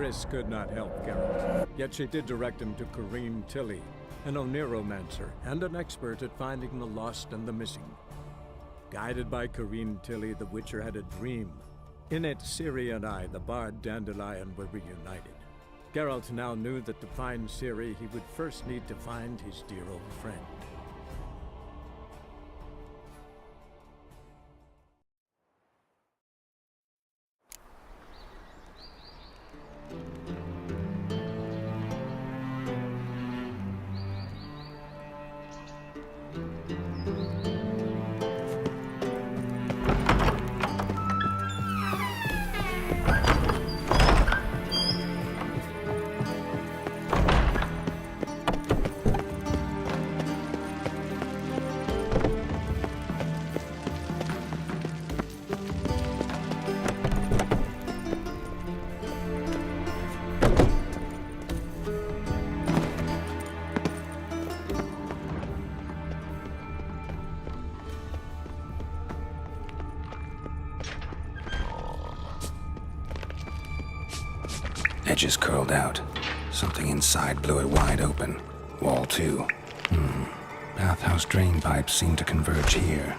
Triss could not help Geralt, yet she did direct him to Corrine Tilly, an Oniromancer and an expert at finding the lost and the missing. Guided by Corrine Tilly, the Witcher had a dream. In it, Ciri and I, the bard Dandelion, were reunited. Geralt now knew that to find Ciri, he would first need to find his dear old friend. Edges curled out. Something inside blew it wide open. Wall 2. Bathhouse drain pipes seem to converge here.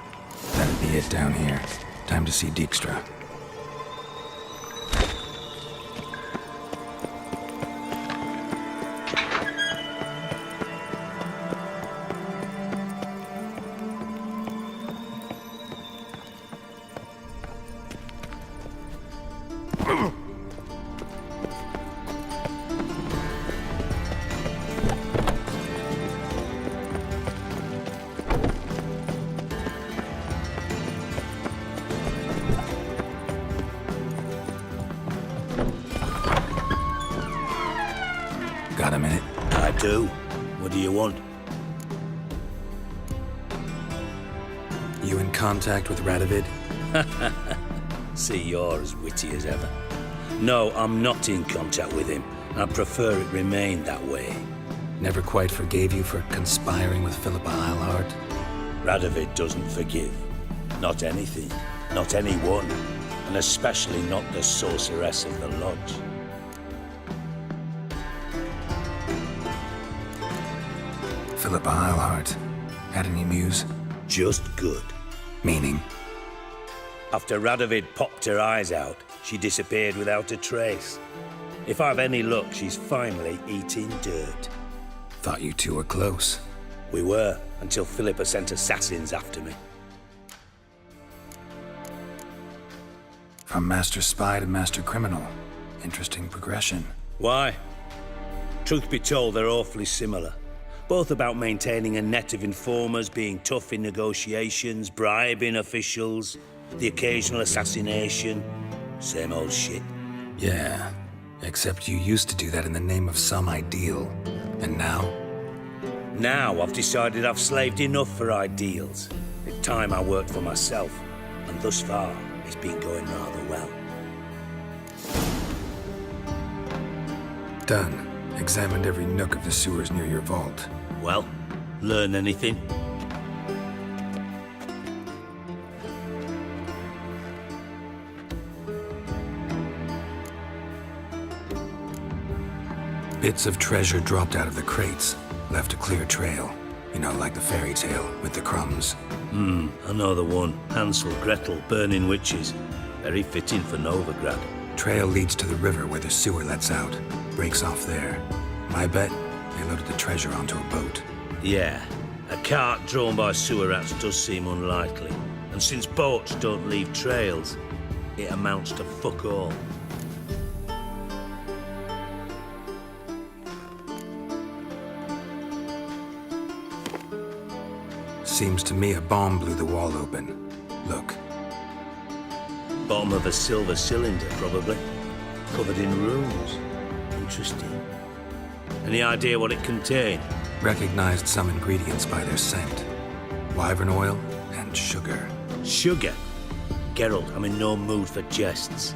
That'd be it down here. Time to see Dijkstra. Got a minute? I do. What do you want? You in contact with Radovid? See, you're as witty as ever. No, I'm not in contact with him. I prefer it remain that way. Never quite forgave you for conspiring with Philippa Eilhart? Radovid doesn't forgive. Not anything. Not anyone. And especially not the sorceress of the Lodge. Philippa Eilhart. Had any news? Just good. Meaning? After Radovid popped her eyes out, she disappeared without a trace. If I've any luck, she's finally eating dirt. Thought you two were close. We were, until Philippa sent assassins after me. From master spy to master criminal. Interesting progression. Why? Truth be told, they're awfully similar. Both about maintaining a net of informers, being tough in negotiations, bribing officials, the occasional assassination. Same old shit. Yeah, except you used to do that in the name of some ideal. And now? Now I've decided I've slaved enough for ideals. It's time I worked for myself, and thus far, it's been going rather well. Done. Examined every nook of the sewers near your vault. Well, learn anything? Bits of treasure dropped out of the crates. Left a clear trail. You know, like the fairy tale with the crumbs. I know the one. Hansel, Gretel, burning witches. Very fitting for Novigrad. Trail leads to the river where the sewer lets out. Breaks off there. My bet, they loaded the treasure onto a boat. Yeah, a cart drawn by sewer rats does seem unlikely. And since boats don't leave trails, it amounts to fuck all. Seems to me a bomb blew the wall open. Look. Bottom of a silver cylinder, probably. Covered in runes. Interesting. Any idea what it contained? Recognized some ingredients by their scent. Wyvern oil and sugar. Sugar? Geralt, I'm in no mood for jests.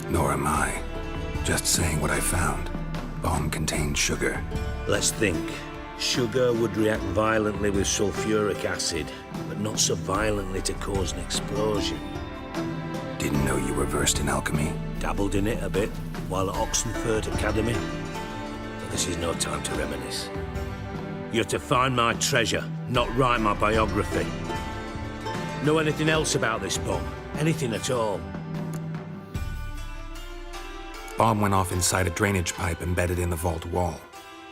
Nor am I. Just saying what I found. Bomb contained sugar. Let's think. Sugar would react violently with sulfuric acid, but not so violently to cause an explosion. Didn't know you were versed in alchemy. Dabbled in it a bit while at Oxenford Academy. But this is no time to reminisce. You're to find my treasure, not write my biography. Know anything else about this bomb? Anything at all? Bomb went off inside a drainage pipe embedded in the vault wall.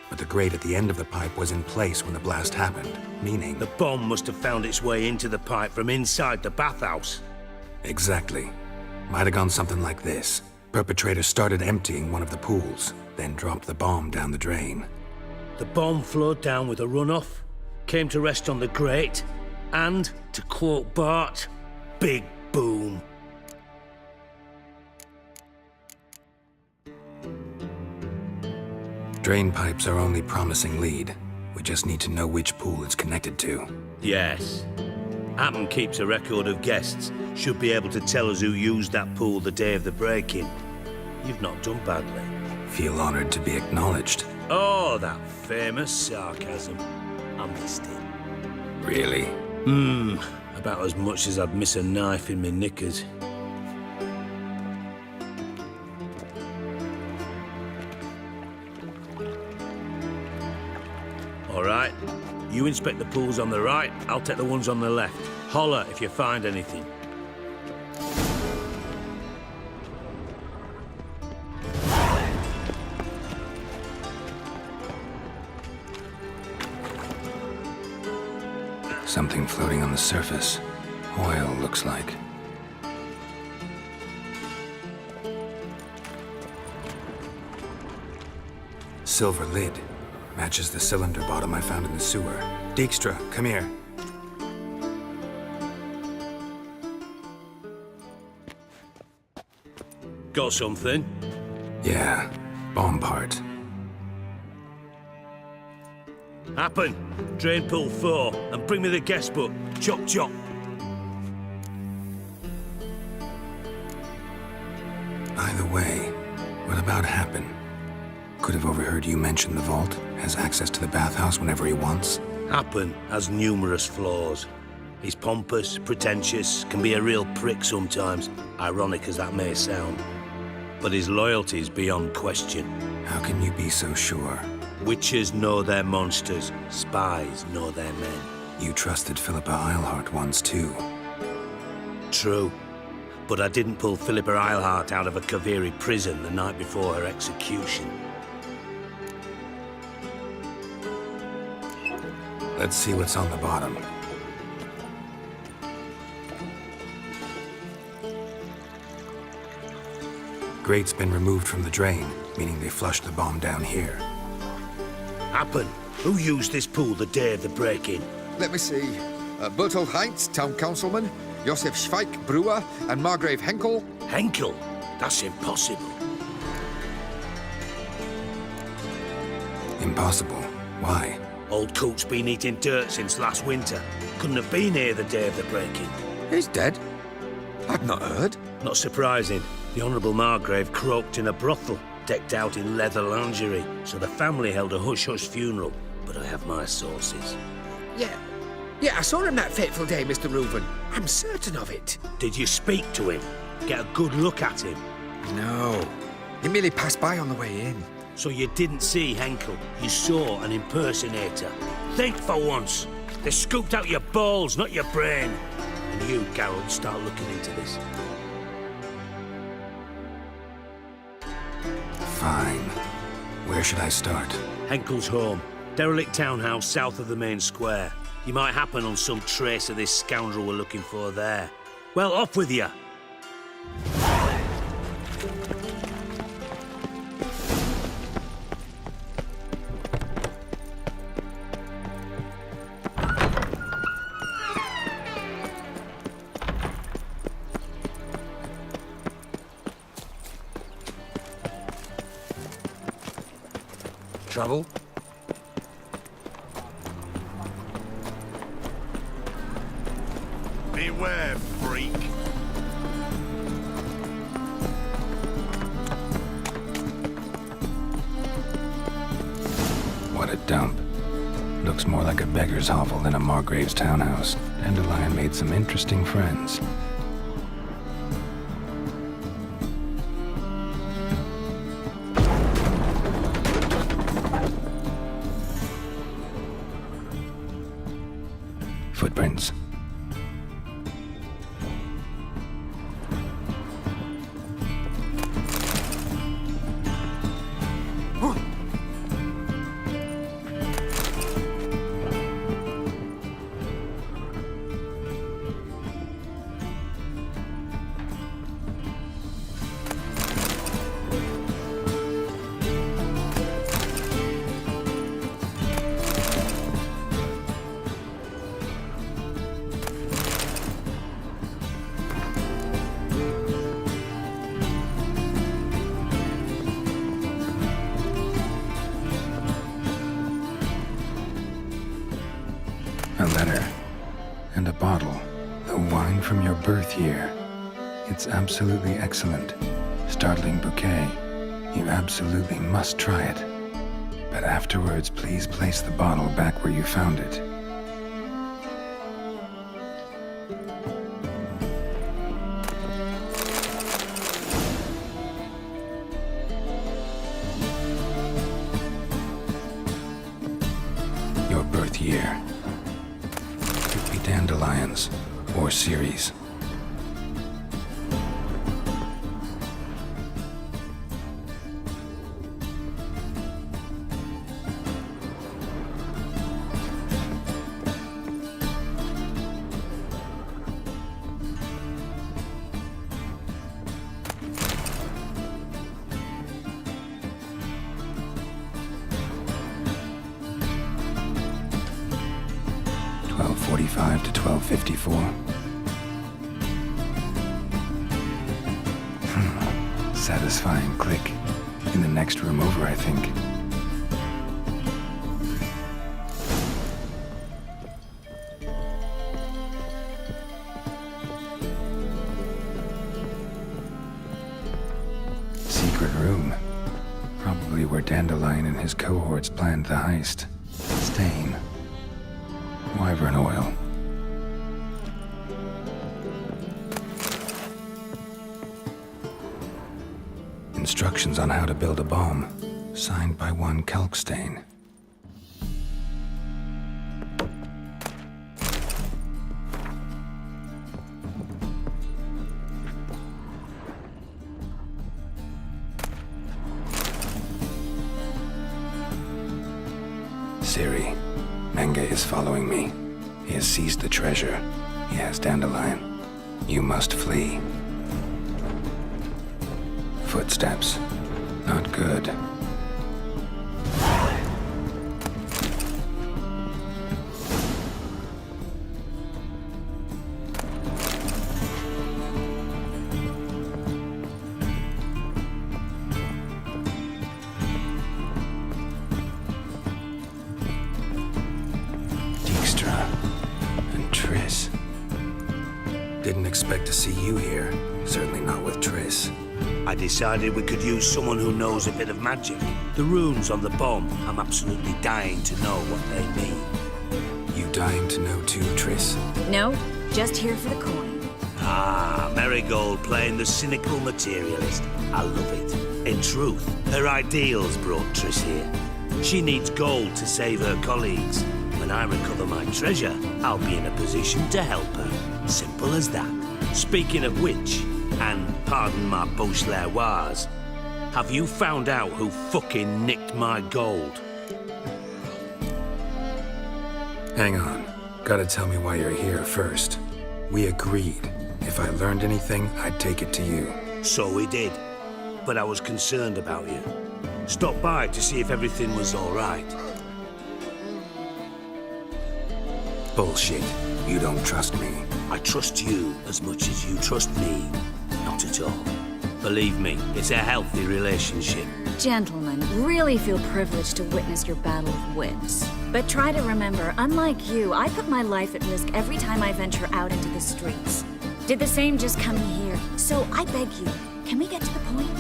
But the grate at the end of the pipe was in place when the blast happened, meaning... The bomb must have found its way into the pipe from inside the bathhouse. Exactly. Might have gone something like this. Perpetrator started emptying one of the pools, then dropped the bomb down the drain. The bomb flowed down with a runoff, came to rest on the grate, and, to quote Bart, big boom. Drain pipes are only promising lead. We just need to know which pool it's connected to. Yes. Hammond keeps a record of guests. Should be able to tell us who used that pool the day of the break-in. You've not done badly. Feel honored to be acknowledged. Oh, that famous sarcasm. I missed it. Really? About as much as I'd miss a knife in my knickers. All right. You inspect the pools on the right, I'll take the ones on the left. Holler if you find anything. Something floating on the surface. Oil, looks like. Silver lid. Matches the cylinder bottom I found in the sewer. Dijkstra, come here. Got something? Yeah, bomb part. Happen. Drain pool 4, and bring me the guest book. Chop chop. Either way, what about Happen? Could have overheard you mention the vault. Has access to the bathhouse whenever he wants. Happen has numerous flaws. He's pompous, pretentious, can be a real prick sometimes, ironic as that may sound. But his loyalty is beyond question. How can you be so sure? Witches know their monsters, spies know their men. You trusted Philippa Eilhart once too. True. But I didn't pull Philippa Eilhart out of a Kaviri prison the night before her execution. Let's see what's on the bottom. Grate's been removed from the drain, meaning they flushed the bomb down here. Happen. Who used this pool the day of the break-in? Let me see. Bertold Heinz, town councilman, Josef Schweik, brewer, and Margrave Henkel. Henkel? That's impossible. Impossible. Why? Old Coot's been eating dirt since last winter. Couldn't have been here the day of the break-in. He's dead? I've not heard. Not surprising. The Honourable Margrave croaked in a brothel, decked out in leather lingerie, so the family held a hush-hush funeral. But I have my sources. Yeah, I saw him that fateful day, Mr. Reuven. I'm certain of it. Did you speak to him? Get a good look at him? No. He merely passed by on the way in. So you didn't see Henkel, you saw an impersonator. Think for once. They scooped out your balls, not your brain. And you, Geralt, start looking into this. Fine. Where should I start? Henkel's home. Derelict townhouse south of the main square. You might happen on some trace of this scoundrel we're looking for there. Well, off with you. Trouble? Beware, freak. What a dump. Looks more like a beggar's hovel than a Margrave's townhouse. Dandelion made some interesting friends. Footprints. A letter. And a bottle. The wine from your birth year. It's absolutely excellent. Startling bouquet. You absolutely must try it. But afterwards, please place the bottle back where you found it. Your birth year. Could be dandelions or Ceres. .45 to 12:54. Satisfying click. In the next room over, I think. Secret room. Probably where Dandelion and his cohorts planned the heist. Stain. Wyvern oil. Instructions on how to build a bomb, signed by one Kalkstain. Ciri. Menge is following me. He has seized the treasure. He has Dandelion. You must flee. Footsteps. Not good. Didn't expect to see you here. Certainly not with Triss. I decided we could use someone who knows a bit of magic. The runes on the bomb, I'm absolutely dying to know what they mean. You dying to know too, Triss? No, just here for the coin. Ah, Marigold playing the cynical materialist. I love it. In truth, her ideals brought Triss here. She needs gold to save her colleagues. When I recover my treasure, I'll be in a position to help her. Simple as that. Speaking of which, and pardon my Beauclervois, have you found out who fucking nicked my gold? Hang on. Gotta tell me why you're here first. We agreed. If I learned anything, I'd take it to you. So we did. But I was concerned about you. Stopped by to see if everything was all right. Bullshit. You don't trust me. I trust you as much as you trust me. Not at all. Believe me, it's a healthy relationship. Gentlemen, really feel privileged to witness your battle of wits. But try to remember, unlike you, I put my life at risk every time I venture out into the streets. Did the same just coming here. So I beg you, can we get to the point?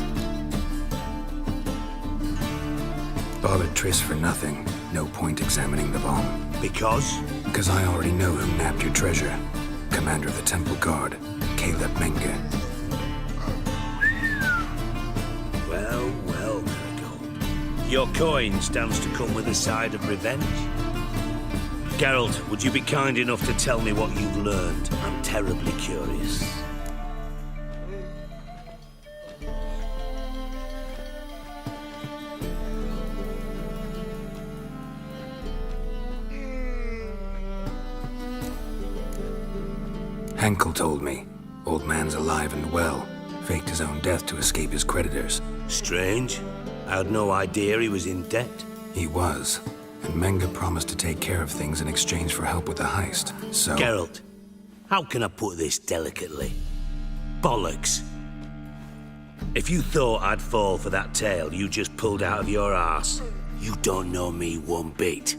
Bothered Triss for nothing. No point examining the bomb. Because? Because I already know who nabbed your treasure. Commander of the Temple Guard, Caleb Menge. Well, Marigold. Your coin stands to come with a side of revenge. Geralt, would you be kind enough to tell me what you've learned? I'm terribly curious. Henkel told me. Old man's alive and well. Faked his own death to escape his creditors. Strange. I had no idea he was in debt. He was. And Menge promised to take care of things in exchange for help with the heist. So... Geralt, how can I put this delicately? Bollocks. If you thought I'd fall for that tale you just pulled out of your arse, you don't know me one bit.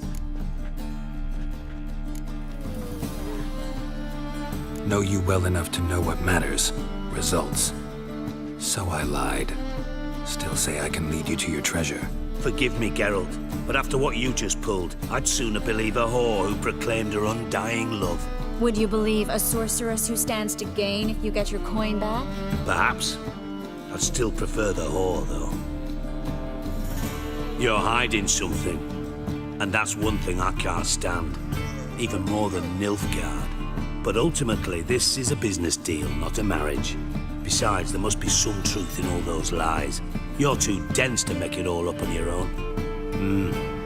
Know you well enough to know what matters. Results. So I lied. Still say I can lead you to your treasure. Forgive me, Geralt, but after what you just pulled, I'd sooner believe a whore who proclaimed her undying love. Would you believe a sorceress who stands to gain if you get your coin back? Perhaps. I'd still prefer the whore, though. You're hiding something, and that's one thing I can't stand. Even more than Nilfgaard. But ultimately, this is a business deal, not a marriage. Besides, there must be some truth in all those lies. You're too dense to make it all up on your own.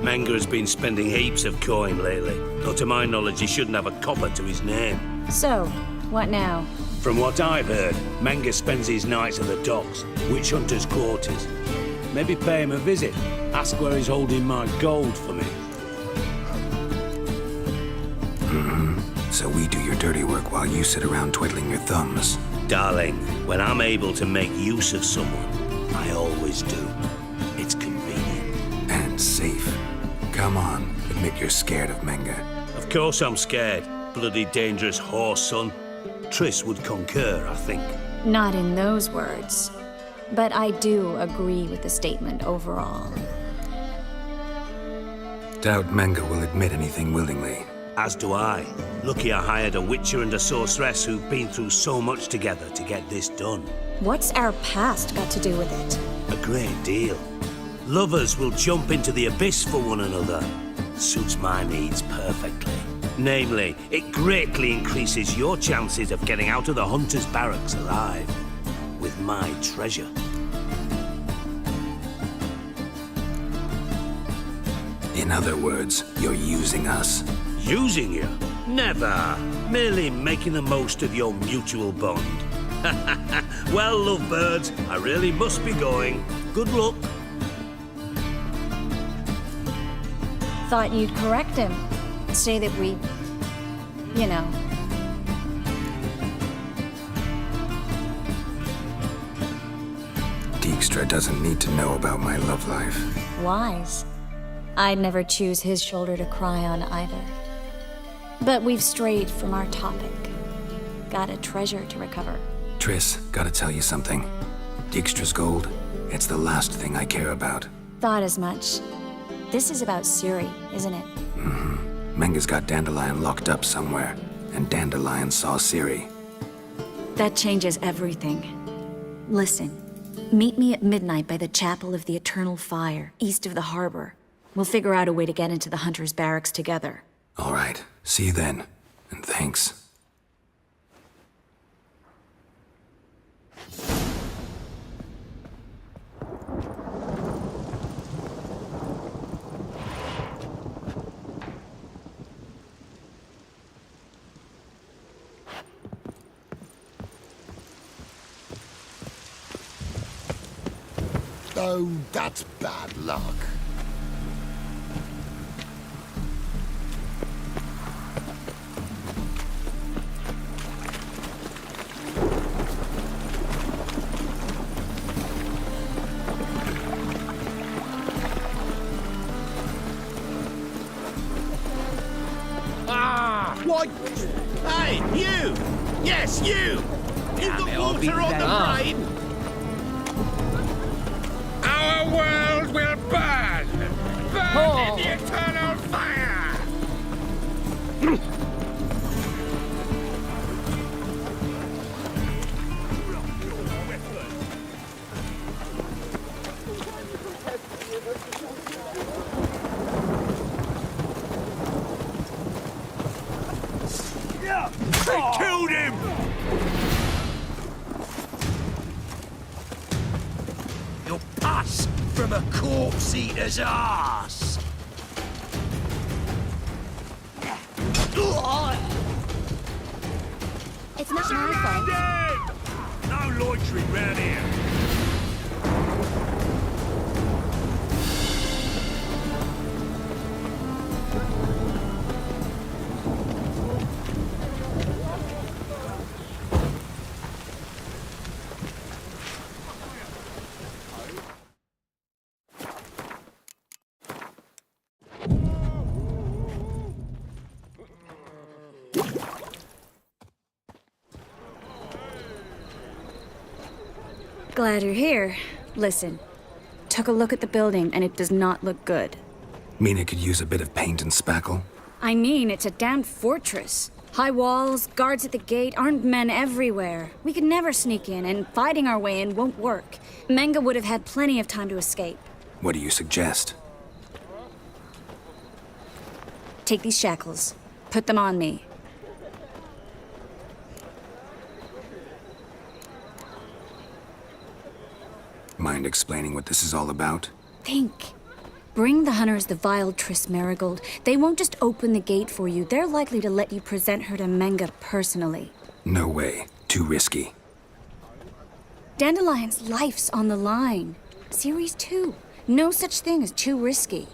Menge has been spending heaps of coin lately, though to my knowledge he shouldn't have a copper to his name. So, what now? From what I've heard, Menge spends his nights at the docks, witch hunters' quarters. Maybe pay him a visit. Ask where he's holding my gold for me. So we do your dirty work while you sit around twiddling your thumbs. Darling, when I'm able to make use of someone, I always do. It's convenient. And safe. Come on, admit you're scared of Menge. Of course I'm scared. Bloody dangerous whore, son. Triss would concur, I think. Not in those words. But I do agree with the statement overall. Doubt Menge will admit anything willingly. As do I. Lucky I hired a witcher and a sorceress who've been through so much together to get this done. What's our past got to do with it? A great deal. Lovers will jump into the abyss for one another. Suits my needs perfectly. Namely, it greatly increases your chances of getting out of the hunter's barracks alive. With my treasure. In other words, you're using us. Using you? Never. Merely making the most of your mutual bond. Well, lovebirds, I really must be going. Good luck. Thought you'd correct him. Say that we... you know... Dijkstra doesn't need to know about my love life. wise. I'd never choose his shoulder to cry on either. But we've strayed from our topic. Got a treasure to recover. Triss, gotta tell you something. Dijkstra's gold, it's the last thing I care about. Thought as much. This is about Ciri, isn't it? Menge's got Dandelion locked up somewhere, and Dandelion saw Ciri. That changes everything. Listen, meet me at midnight by the Chapel of the Eternal Fire, east of the harbor. We'll figure out a way to get into the Hunter's barracks together. All right, see you then, and thanks. Oh, that's bad luck. What? Hey, you! Yes, you! You've got water on the brain! Our world will burn! Burn in the eternal him! You'll pass from a corpse eater's arse! It's not my fault. Dead! No loitering round here. Glad you're here. Listen, took a look at the building and it does not look good. Mean it could use a bit of paint and spackle? I mean, it's a damned fortress. High walls, guards at the gate, armed men everywhere. We could never sneak in, and fighting our way in won't work. Menge would have had plenty of time to escape. What do you suggest? Take these shackles. Put them on me. Mind explaining what this is all about? Think. Bring the hunters the vile Triss Merigold. They won't just open the gate for you. They're likely to let you present her to Menge personally. No way. Too risky. Dandelion's life's on the line. Series 2. No such thing as too risky.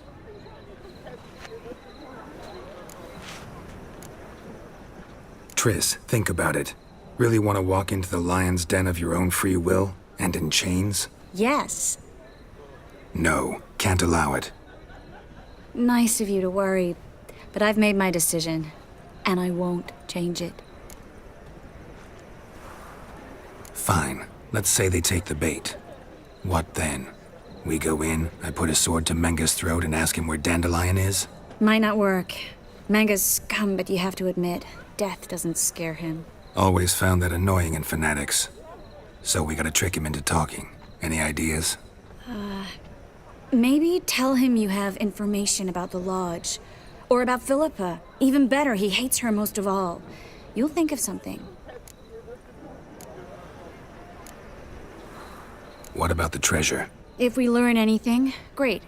Triss, think about it. Really want to walk into the lion's den of your own free will? And in chains? Yes. No, can't allow it. Nice of you to worry, but I've made my decision, and I won't change it. Fine. Let's say they take the bait. What then? We go in, I put a sword to Menge's throat and ask him where Dandelion is? Might not work. Menge's scum, but you have to admit, death doesn't scare him. Always found that annoying in fanatics. So we gotta trick him into talking. Any ideas? Maybe tell him you have information about the Lodge. Or about Philippa. Even better, he hates her most of all. You'll think of something. What about the treasure? If we learn anything, great.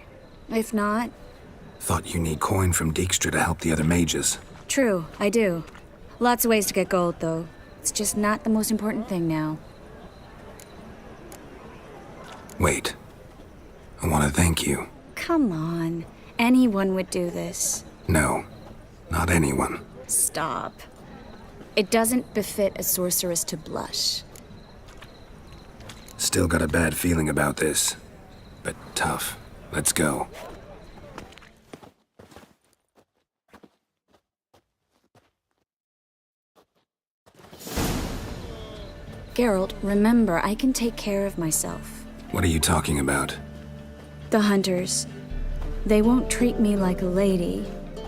If not, Thought you need coin from Dijkstra to help the other mages. true, I do. Lots of ways to get gold, though. It's just not the most important thing now. Wait. I want to thank you. Come on. Anyone would do this. No, not anyone. Stop. It doesn't befit a sorceress to blush. Still got a bad feeling about this. But tough. Let's go. Geralt, remember, I can take care of myself. What are you talking about? The hunters. They won't treat me like a lady,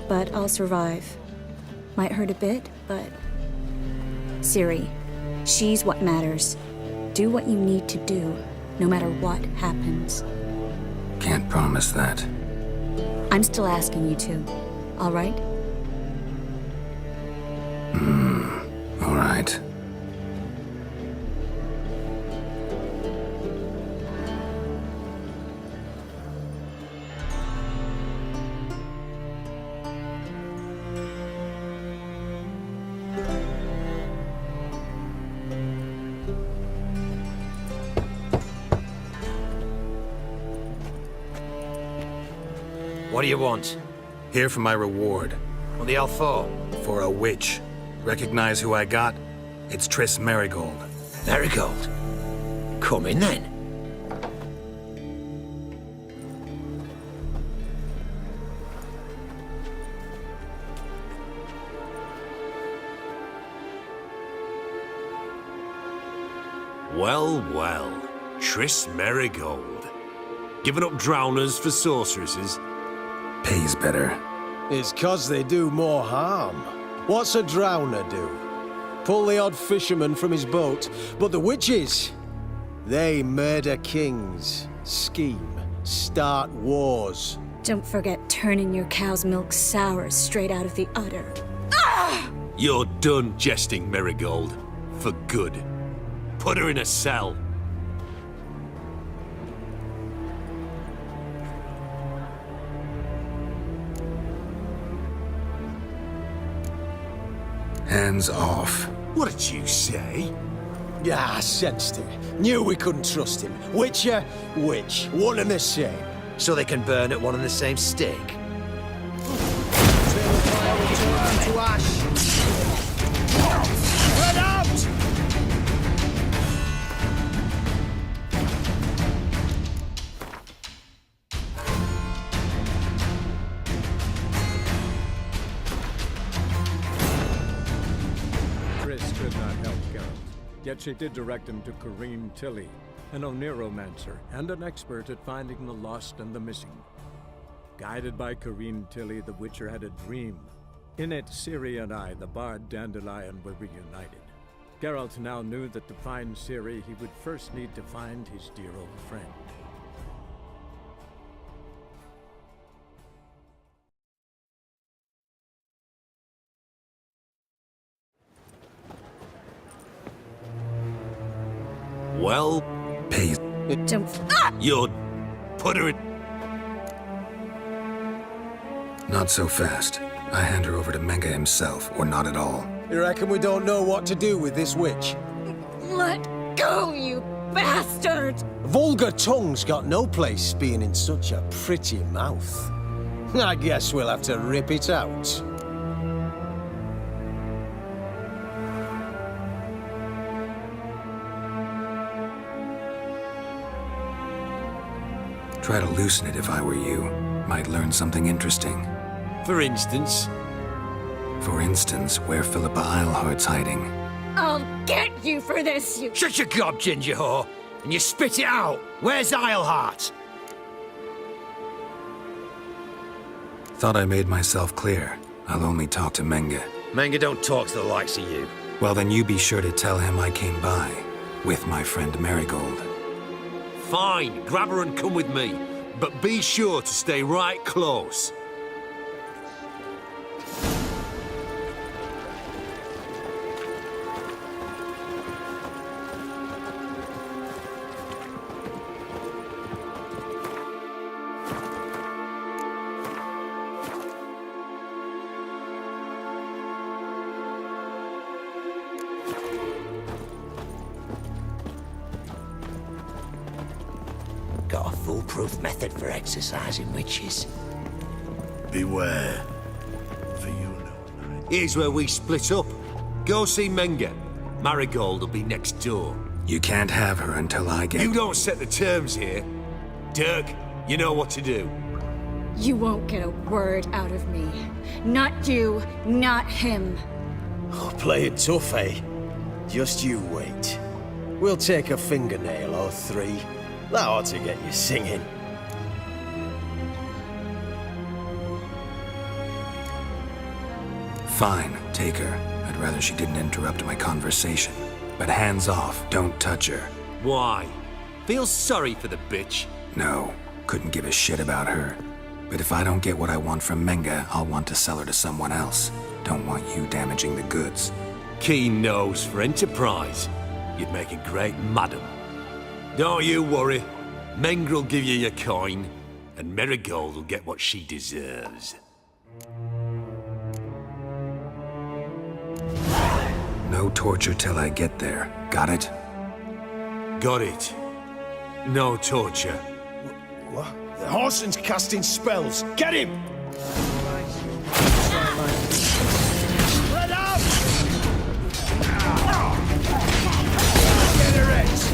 but I'll survive. Might hurt a bit, but... Ciri, she's what matters. Do what you need to do, no matter what happens. Can't promise that. I'm still asking you to, all right? All right. What do you want? Here for my reward. What the hell for? For a witch. Recognize who I got? It's Triss Merigold. Merigold. Come in then. Well, well. Triss Merigold. Giving up drowners for sorceresses? Pays better. It's 'cause they do more harm. What's a drowner do? Pull the odd fisherman from his boat. But the witches, they murder kings, scheme, start wars. Don't forget turning your cow's milk sour straight out of the udder. You're done jesting, Merigold. For good. Put her in a cell. Hands off. What did you say? Yeah, I sensed it. Knew we couldn't trust him. Witcher, witch. One and the same. So they can burn at one and the same stake. Trail of fire will turn into ash. Spread out! Triss could not help Geralt, yet she did direct him to Corrine Tilly, an Oneromancer and an expert at finding the lost and the missing. Guided by Corrine Tilly, the Witcher had a dream. In it, Ciri and I, the bard Dandelion, were reunited. Geralt now knew that to find Ciri, he would first need to find his dear old friend. Well, Pay. you'd put her in... Not so fast. I hand her over to Menge himself, or not at all. You reckon we don't know what to do with this witch? Let go, you bastard! Vulgar tongue's got no place being in such a pretty mouth. I guess we'll have to rip it out. Try to loosen it if I were you. Might learn something interesting. For instance, For instance, where Philippa Eilhart's hiding. I'll get you for this, you... Shut your gob, ginger whore, and you spit it out. Where's Eilhart? Thought I made myself clear. I'll only talk to Menge. Menge don't talk to the likes of you. Well, then you be sure to tell him I came by. With my friend Marigold. fine, grab her and come with me. But be sure to stay right close. Got a foolproof method for exercising witches. Beware, for you know. Here's where we split up. Go see Menge. Marigold will be next door. You can't have her until I get... You don't set the terms here. Dirk, you know what to do. You won't get a word out of me. Not you, not him. Oh, play it tough, eh? Just you wait. We'll take a fingernail or three. That ought to get you singing. Fine, take her. I'd rather she didn't interrupt my conversation. But hands off, don't touch her. Why? Feel sorry for the bitch? No, couldn't give a shit about her. But if I don't get what I want from Menge, I'll want to sell her to someone else. Don't want you damaging the goods. Keen nose for enterprise. You'd make a great madam. Don't you worry. Menge will give you your coin, and Marigold will get what she deserves. No torture till I get there. Got it? Got it. No torture. What? The Horson's casting spells. Get him! Spread out! Get her it!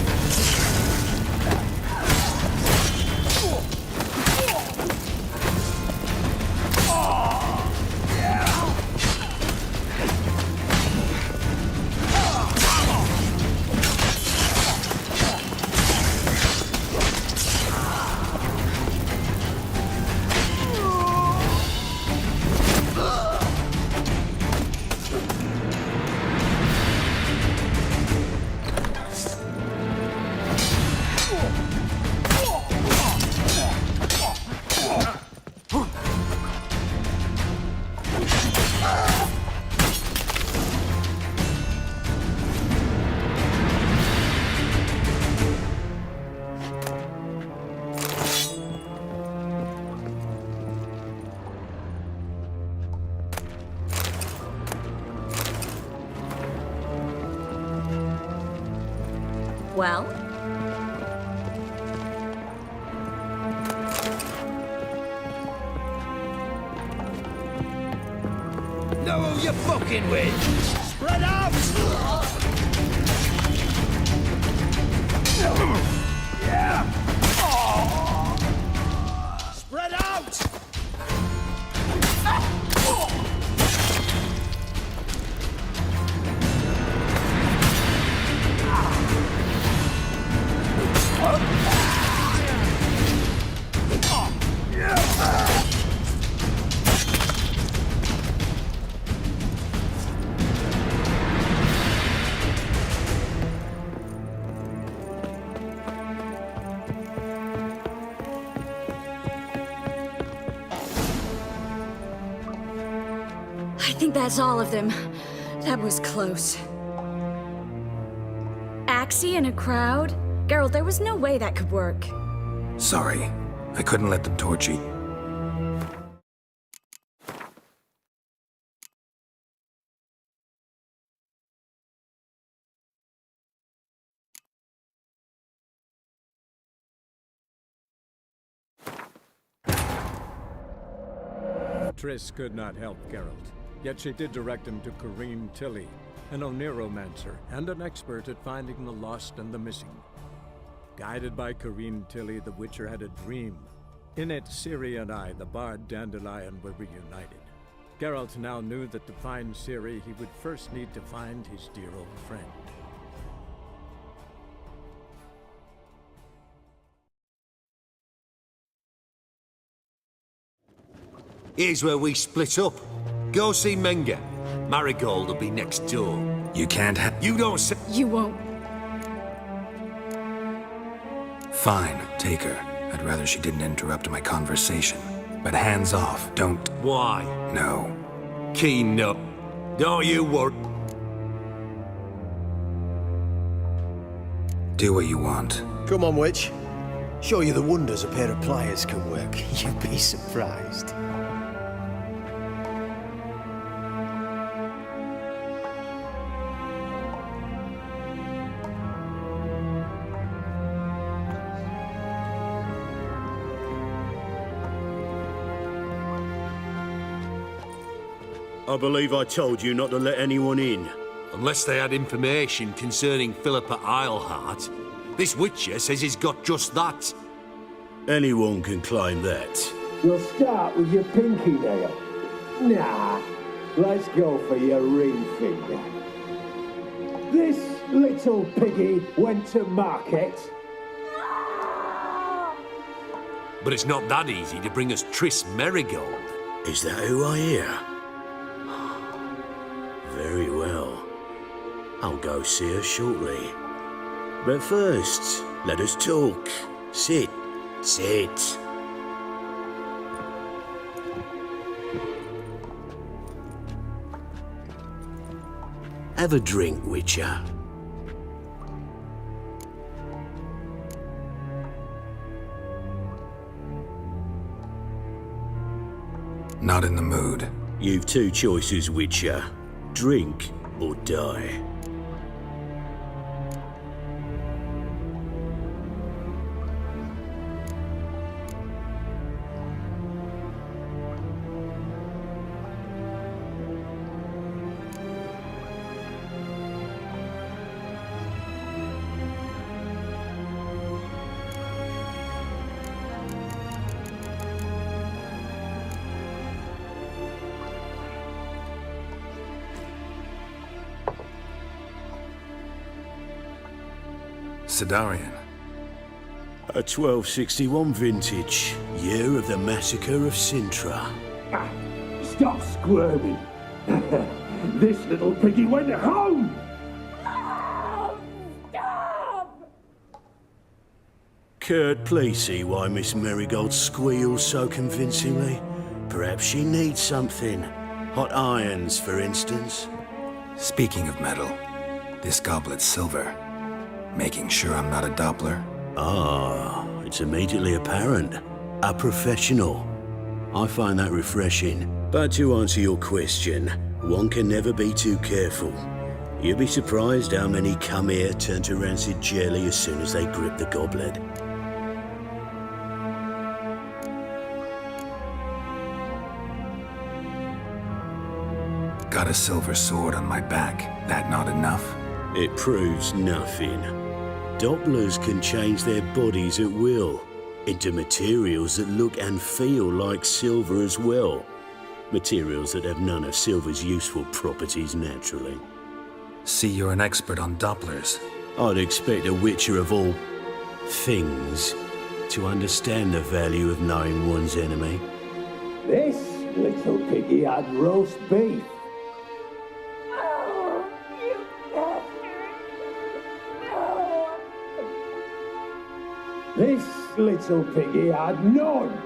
Well? Know who you're fucking with! Spread out! Spread out! I think that's all of them. That was close. Axie in a crowd? Geralt, there was no way that could work. Sorry, I couldn't let them torch you. Triss could not help Geralt, yet she did direct him to Corrine Tilly, an Oneromancer and an expert at finding the lost and the missing. Guided by Corrine Tilly, the Witcher had a dream. In it, Ciri and I, the bard Dandelion, were reunited. Geralt now knew that to find Ciri, he would first need to find his dear old friend. Here's where we split up. Go see Menga. Marigold will be next door. You can't You don't say... You won't. Fine, take her. I'd rather she didn't interrupt my conversation. But hands off, don't... Why? No. Keen up. Don't you worry. Do what you want. Come on, witch. Show you the wonders a pair of pliers can work. You'd be surprised. I believe I told you not to let anyone in. Unless they had information concerning Philippa Eilhart. This Witcher says he's got just that. Anyone can claim that. You'll start with your pinky nail. Nah, let's go for your ring finger. This little piggy went to market. But it's not that easy to bring us Triss Merigold. Is that who I hear? Very well. I'll go see her shortly. But first, let us talk. Sit. Sit. Have a drink, Witcher. Not in the mood. You've two choices, Witcher. Drink or die. Sidarian. A 1261 vintage, year of the massacre of Sintra. Stop squirming. This little piggy went home. Kurt, please see why Miss Merigold squeals so convincingly. Perhaps she needs something. Hot irons, for instance. Speaking of metal, this goblet's silver. Making sure I'm not a Doppler? Ah, it's immediately apparent. A professional. I find that refreshing. But to answer your question, one can never be too careful. You'd be surprised how many come here turn to rancid jelly as soon as they grip the goblet. Got a silver sword on my back. That not enough? It proves nothing. Dopplers can change their bodies at will into materials that look and feel like silver as well. Materials that have none of silver's useful properties naturally. See, you're an expert on Dopplers. I'd expect a witcher of all things to understand the value of knowing one's enemy. This little piggy had roast beef. This little piggy had none.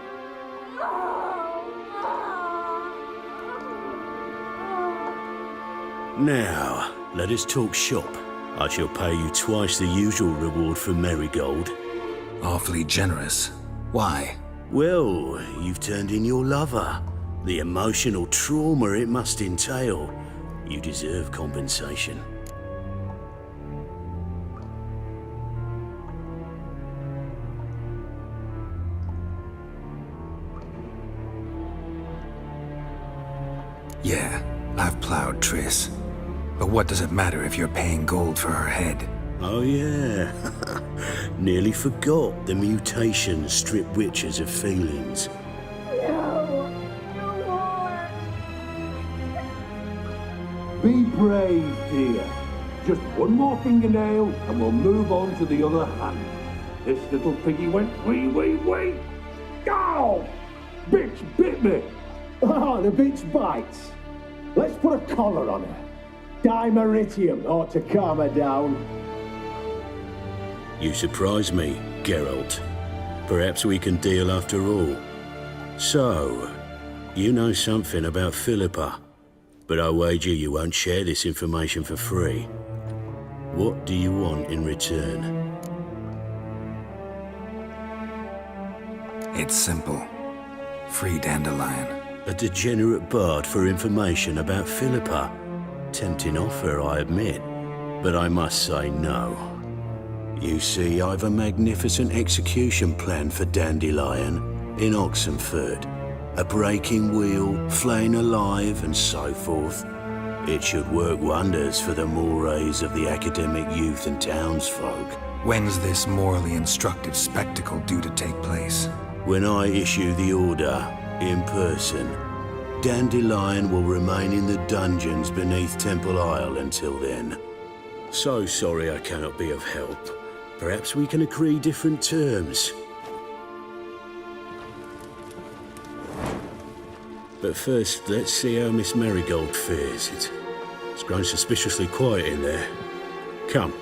Now, let us talk shop. I shall pay you twice the usual reward for Marigold. Awfully generous. Why? Well, you've turned in your lover. The emotional trauma it must entail. You deserve compensation. Yeah, I've plowed Triss. But what does it matter if you're paying gold for her head? Oh yeah. Nearly forgot the mutations strip witches of feelings. Be brave, dear. Just one more fingernail and we'll move on to the other hand. This little piggy went wee. Ow! Bitch bit me! Oh, the bitch bites. Let's put a collar on her. Dimeritium ought to calm her down. You surprise me, Geralt. Perhaps we can deal after all. So, you know something about Philippa, but I wager you won't share this information for free. What do you want in return? It's simple. Free Dandelion. A degenerate bard for information about Philippa. Tempting offer, I admit, but I must say no. You see, I've a magnificent execution plan for Dandelion in Oxenford. A breaking wheel, flaying alive, and so forth. It should work wonders for the mores of the academic youth and townsfolk. When's this morally instructive spectacle due to take place? When I issue the order, in person, Dandelion will remain in the dungeons beneath Temple Isle until then. So sorry I cannot be of help. Perhaps we can agree different terms. But first, let's see how Miss Marigold fares. It's grown suspiciously quiet in there. Come.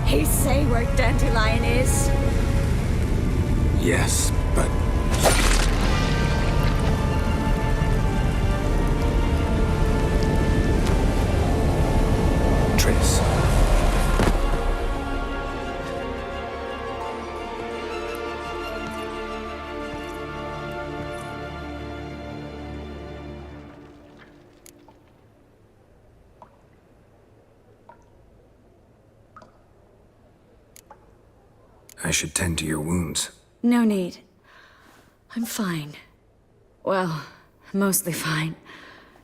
He say where Dandelion is? Yes, but... Triss. I should tend to your wounds. No need. I'm fine. Well, mostly fine.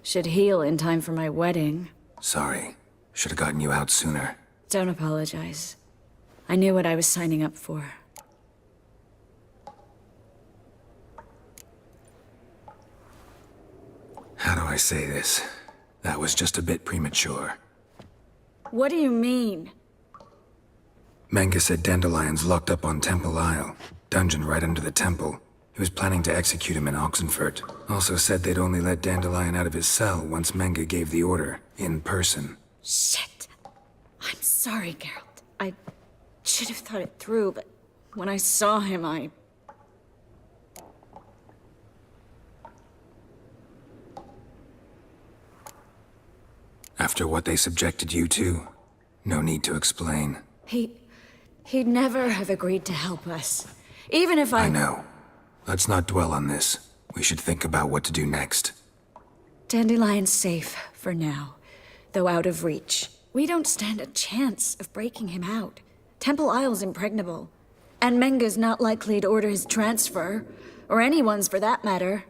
Should heal in time for my wedding. Sorry. Should have gotten you out sooner. Don't apologize. I knew what I was signing up for. How do I say this? That was just a bit premature. What do you mean? Menge said Dandelion's locked up on Temple Isle. Dungeon right under the temple. He was planning to execute him in Oxenfurt. Also said they'd only let Dandelion out of his cell once Menge gave the order, in person. Shit. I'm sorry, Geralt. I should have thought it through, but when I saw him, I... After what they subjected you to, no need to explain. He'd never have agreed to help us. Even if I know. Let's not dwell on this. We should think about what to do next. Dandelion's safe for now, though out of reach. We don't stand a chance of breaking him out. Temple Isle's impregnable. And Menga's not likely to order his transfer. Or anyone's for that matter.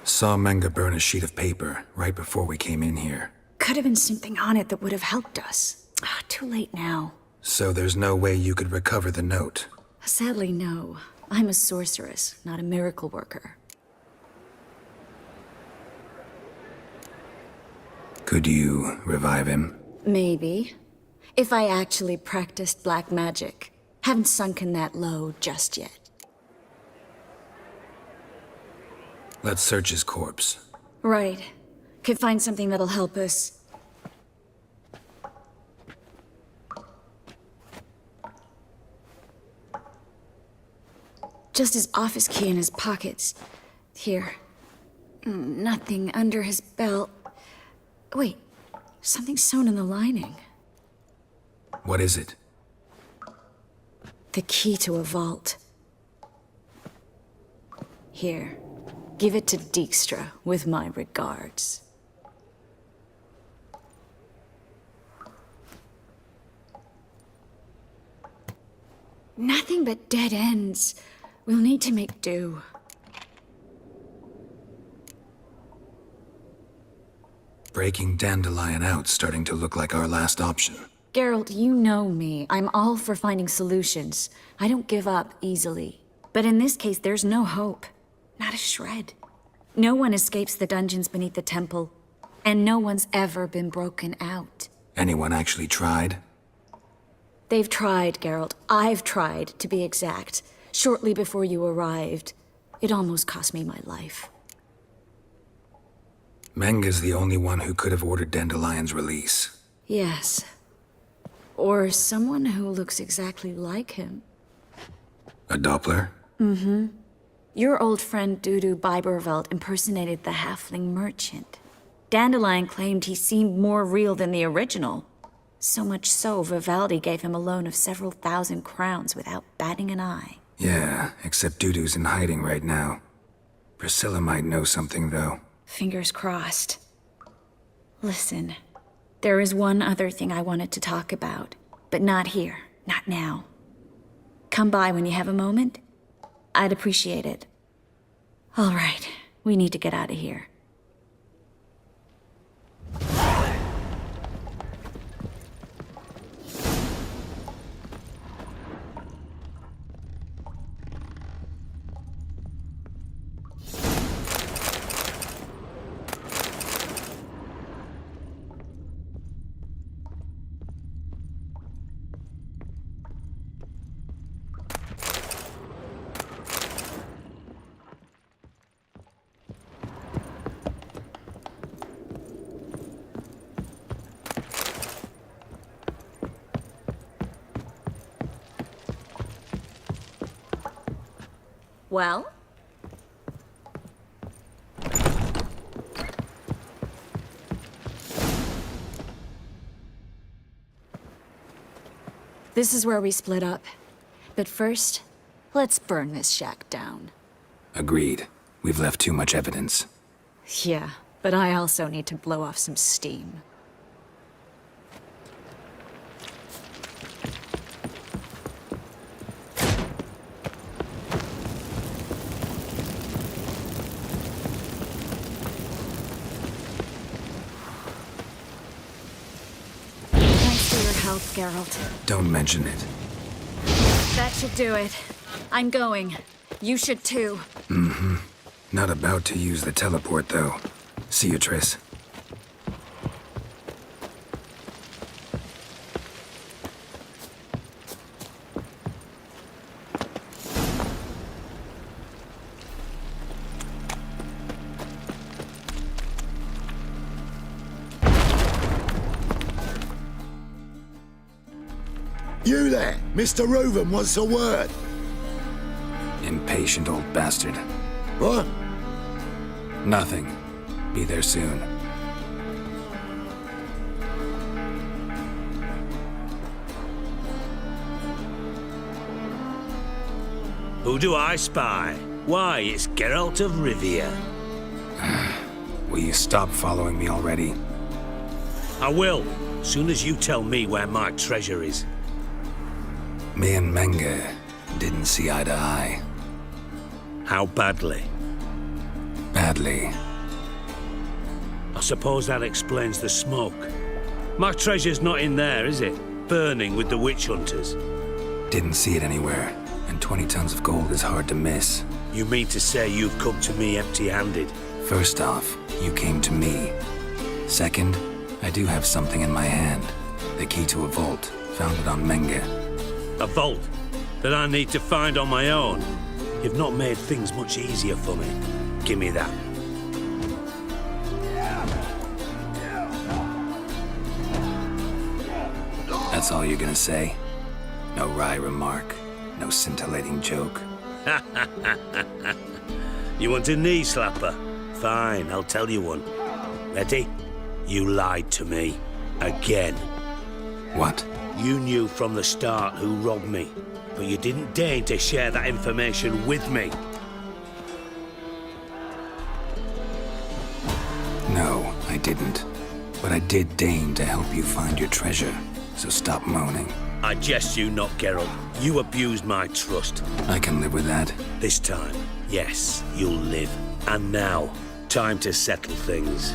Saw Menga burn a sheet of paper right before we came in here. Could have been something on it that would have helped us. Too late now. So there's no way you could recover the note? Sadly, no. I'm a sorceress, not a miracle worker. Could you revive him? Maybe. If I actually practiced black magic. Haven't sunken that low just yet. Let's search his corpse. Right. Could find something that'll help us. Just his office key in his pockets. Here. Nothing under his belt. Wait. Something sewn in the lining. What is it? The key to a vault. Here. Give it to Dijkstra with my regards. Nothing but dead ends. We'll need to make do. Breaking Dandelion out's starting to look like our last option. Geralt, you know me. I'm all for finding solutions. I don't give up easily. But in this case, there's no hope. Not a shred. No one escapes the dungeons beneath the temple. And no one's ever been broken out. Anyone actually tried? They've tried, Geralt. I've tried, to be exact. Shortly before you arrived. It almost cost me my life. Menga's the only one who could have ordered Dandelion's release. Yes. Or someone who looks exactly like him. A Doppler? Mm-hmm. Your old friend Dudu Biberveld impersonated the halfling merchant. Dandelion claimed he seemed more real than the original. So much so, Vivaldi gave him a loan of several thousand crowns without batting an eye. Yeah, except Dudu's in hiding right now. Priscilla might know something, though. Fingers crossed. Listen, there is one other thing I wanted to talk about, but not here, not now. Come by when you have a moment. I'd appreciate it. All right, we need to get out of here. Well? This is where we split up. But first, let's burn this shack down. Agreed. We've left too much evidence. Yeah, but I also need to blow off some steam. Help, Geralt. Don't mention it. That should do it. I'm going. You should too. Mm-hmm. Not about to use the teleport, though. See you, Triss. You there! Mr. Reuven wants a word! Impatient old bastard. What? Nothing. Be there soon. Who do I spy? Why, it's Geralt of Rivia. Will you stop following me already? I will, soon as you tell me where my treasure is. Me and Menge didn't see eye to eye. How badly? Badly. I suppose that explains the smoke. My treasure's not in there, is it? Burning with the witch hunters. Didn't see it anywhere, and 20 tons of gold is hard to miss. You mean to say you've come to me empty-handed? First off, you came to me. Second, I do have something in my hand. The key to a vault, found it on Menge. A vault that I need to find on my own. You've not made things much easier for me. Give me that. That's all you're gonna say? No wry remark, no scintillating joke. You want a knee slapper? Fine, I'll tell you one. Ready? You lied to me. Again. What? You knew from the start who robbed me, but you didn't deign to share that information with me. No, I didn't. But I did deign to help you find your treasure, so stop moaning. I jest you not, Geralt. You abused my trust. I can live with that. This time, yes, you'll live. And now, time to settle things.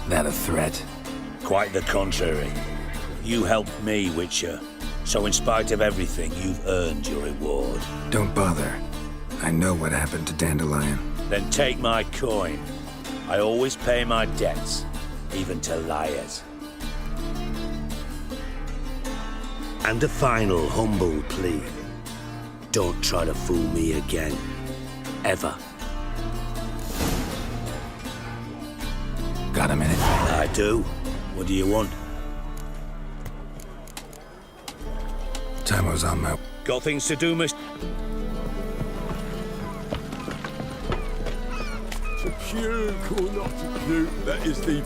That a threat? Quite the contrary. You helped me, Witcher. So in spite of everything, you've earned your reward. Don't bother. I know what happened to Dandelion. Then take my coin. I always pay my debts, even to liars. And a final humble plea. Don't try to fool me again. Ever. Got a minute? I do. What do you want? Timer's on my... Got things to do, miss? To puke or not to puke, that is the...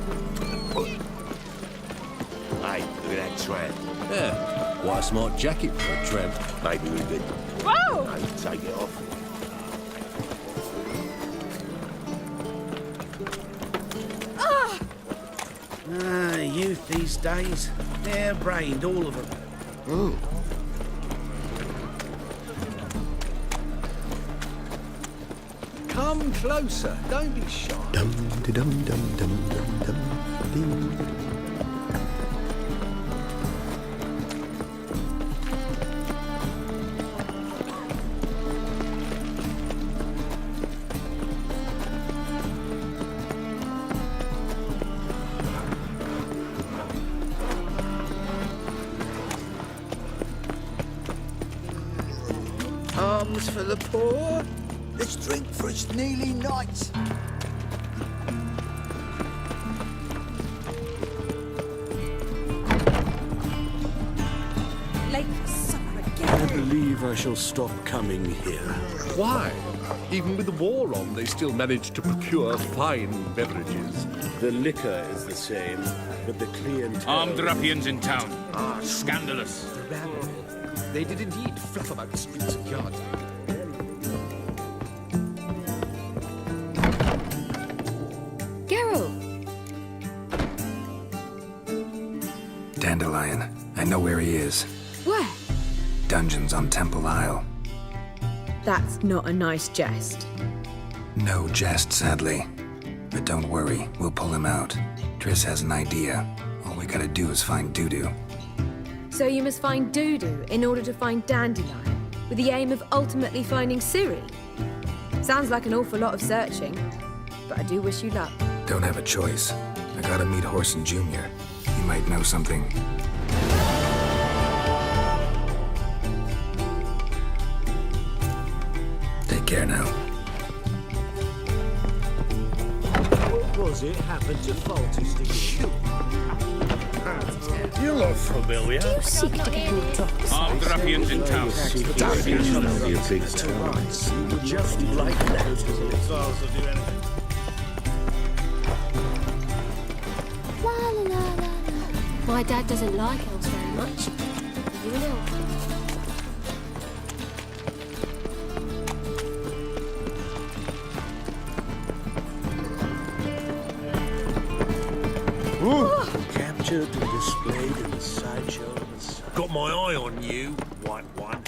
Hey, look at that tramp. Yeah, quite a smart jacket for a tramp. Maybe we could... Whoa! No, take it off. Youth these days. Hair-brained, all of them. Oh. Come closer. Don't be shy. Alms for the poor. Let's drink for its nearly night. Late for supper again. I believe I shall stop coming here. Why? Even with the war on, they still manage to procure fine beverages. The liquor is the same, but the clientele... Armed ruffians in town. Scandalous. They did indeed fluff about the streets and yards. Geralt! Dandelion. I know where he is. Where? Dungeons on Temple Isle. That's not a nice jest. No jest, sadly. But don't worry, we'll pull him out. Triss has an idea. All we gotta do is find Dudu. So you must find Dudu in order to find Dandelion, with the aim of ultimately finding Ciri? Sounds like an awful lot of searching, but I do wish you luck. Don't have a choice. I gotta meet Horson Jr. He might know something. Take care now. What was it happened to Faltist again? You look familiar. Do you seek to get any drops? Armed ruffians in town. Just like that. My dad doesn't like elves very much. Are you an elf? Captured and displayed in the sideshow of the sun. Got my eye on you, white one.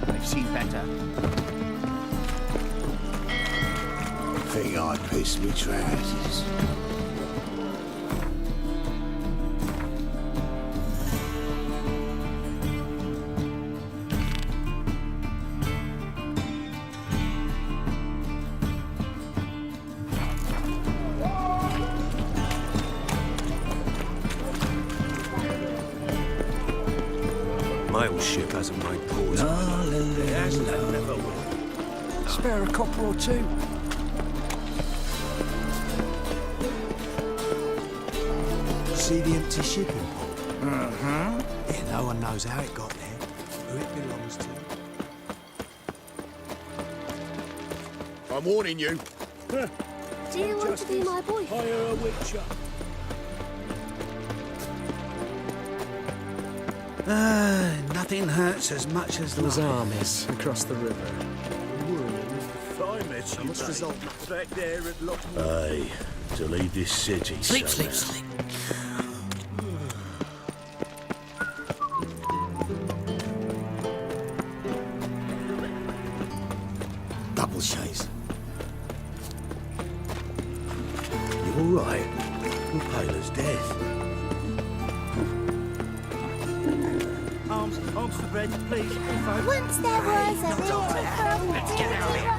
I've seen better. Think I pissed me trousers. My old ship hasn't made pause. It hasn't, and never will. Spare a copper or two. See the empty shipping port? Yeah, no one knows how it got there, who it belongs to. I'm warning you. Do you want to be my boyfriend? Hire a witcher. Nothing hurts as much as Those armies across the river. If I met you, What's the result? back there at Lockwood. Aye, to leave this city Sleep, somehow. sleep, sleep. Double chase. You all right? You're pale as death. Arms for bread, please. Once there was a little Let's get out of here.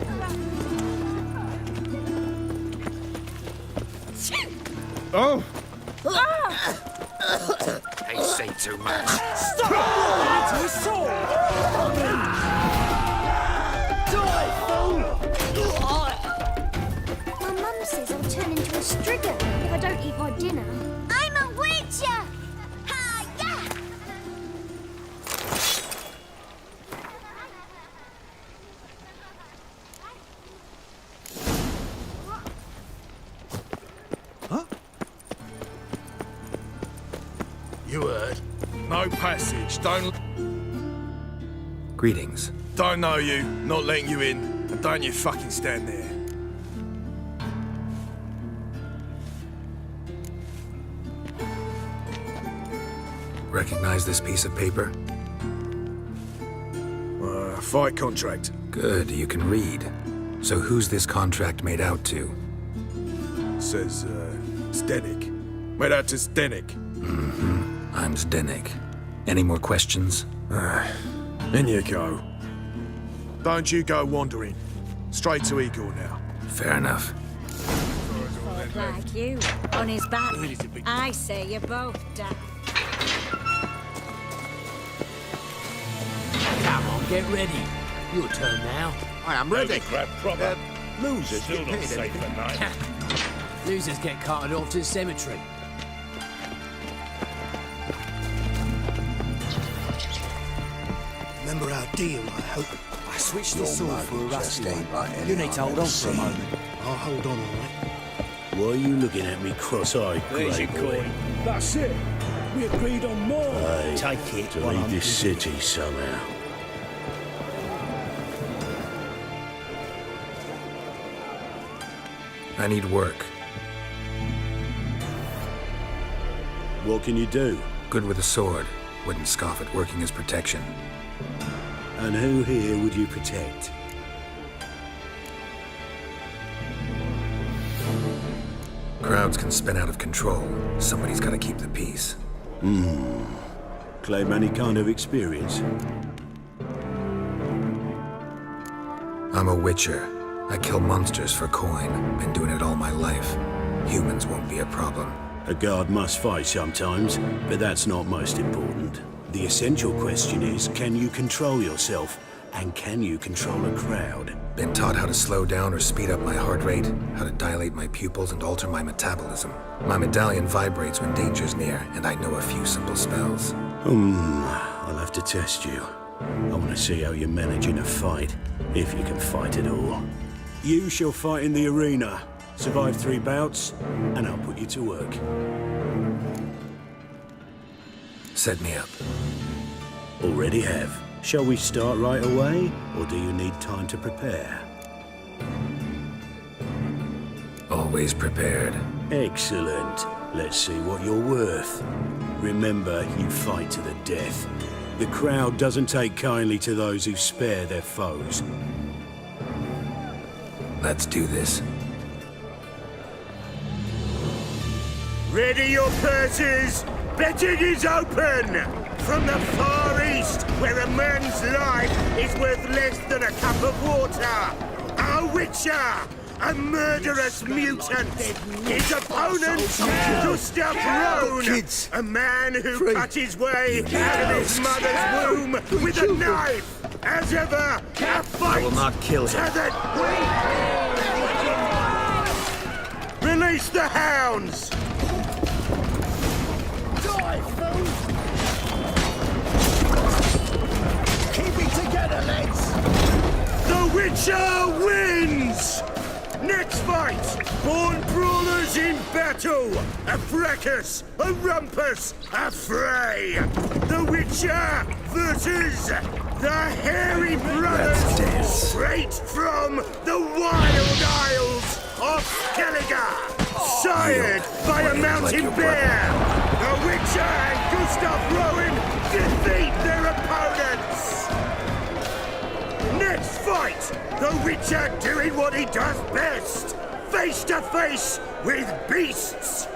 Oh! They say too much. My mum says I'll turn into a striga if I don't eat my dinner. I'm a witcher! Ha, yeah! You heard? No passage. Don't Greetings. know you. Not letting you in. And don't you fucking stand there. Recognize this piece of paper? Fight contract. Good, you can read. So who's this contract made out to? Says, Zdenek. Made out to Zdenek. I'm Zdenek. Any more questions? In you go. Don't you go wandering. Straight to Igor now. Fair enough. Like you, on his back. I say you both die. Come on, get ready. Your turn now. I am ready. Losers Still not safe at night. Losers get carted off to the cemetery. Remember our deal, I hope. I switched the sword for a rusty one. You need to hold on for a moment. I'll hold on, all right? Why are you looking at me cross-eyed, There's grey your boy? coin. That's it. We agreed on more. Aye, Take it. to leave this city somehow. I need work. What can you do? Good with a sword. Wouldn't scoff at working as protection. And who here would you protect? Crowds can spin out of control. Somebody's got to keep the peace. Claim any kind of experience? I'm a witcher. I kill monsters for coin. Been doing it all my life. Humans won't be a problem. A guard must fight sometimes, but that's not most important. The essential question is, can you control yourself? And can you control a crowd? Been taught how to slow down or speed up my heart rate, how to dilate my pupils and alter my metabolism. My medallion vibrates when danger's near, and I know a few simple spells. I'll have to test you. I want to see how you manage in a fight, if you can fight at all. You shall fight in the arena, survive 3 bouts, and I'll put you to work. Set me up. Already have. Shall we start right away, or do you need time to prepare? Always prepared. Excellent. Let's see what you're worth. Remember, you fight to the death. The crowd doesn't take kindly to those who spare their foes. Let's do this. Ready your purses! Betting is open! From the Far East, where a man's life is worth less than a cup of water. A witcher! A murderous mutant! His opponent, Gustav Rohn! A man who cut his way out of his mother's womb with a knife! As ever, a fight I will not kill him. to the... Release the hounds! Keep it together, lads! The Witcher wins! Next fight! Born brawlers in battle! A fracas! A rumpus! A fray! The Witcher versus the Hairy Brothers! Straight from the Wild Isles of Skellige! Sired by a mountain bear! The Witcher and Gustav Rowan defeat their opponents! Next fight! The Witcher doing what he does best! Face to face with beasts!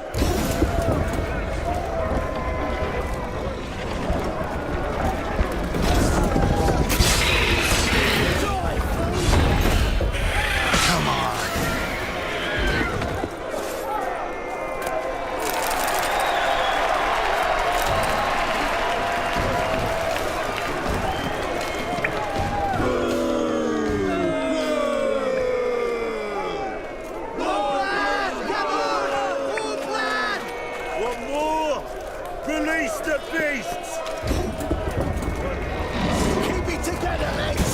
Come on! One more! Release the beasts! Keep it together, lads!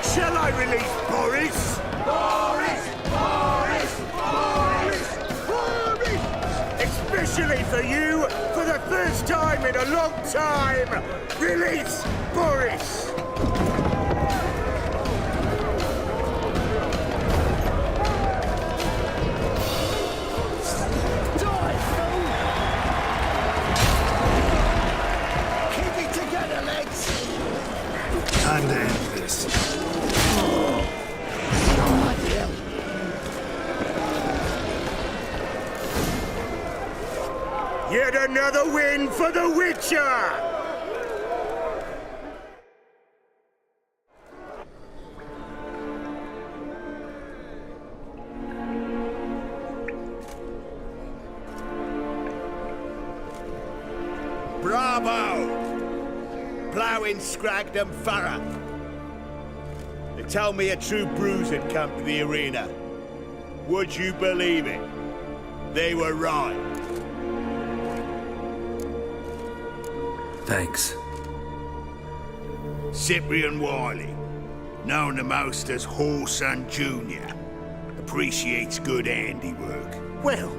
Shall I release Boris? Especially for you, for the first time in a long time, release Boris! Keep it together, lads! Time to end this. Yet another win for the Witcher! Bravo! Ploughing Scragdom Thorough. They told me a true bruise had come to the arena. Would you believe it? They were right. Thanks. Cyprian Wiley, known the most as Whoreson Jr., appreciates good handiwork. Well,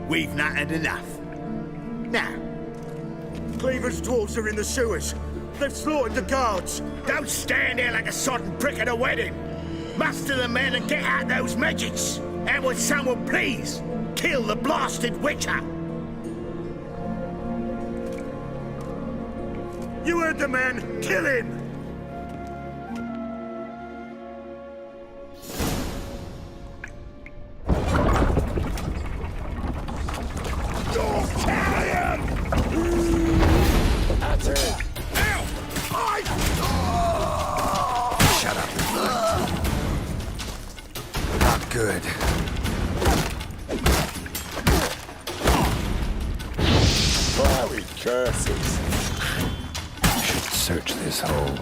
we've not had enough. Now, Cleaver's dwarves are in the sewers. They've slaughtered the guards. Don't stand there like a sodden prick at a wedding. Muster the men and get out those midgets. And would someone please kill the blasted Witcher? You heard the man. Kill him! Don't carry him! That's it! Should search this hole.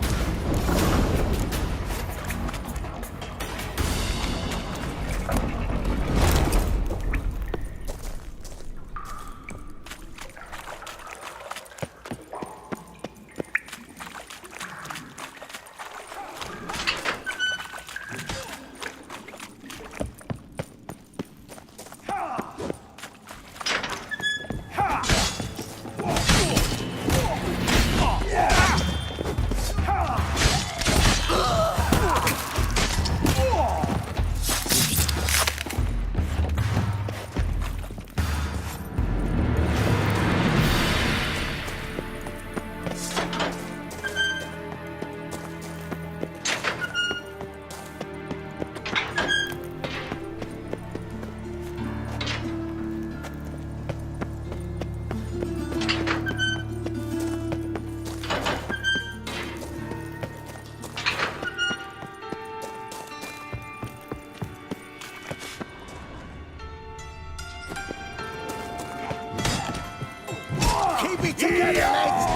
Keep it together, lads!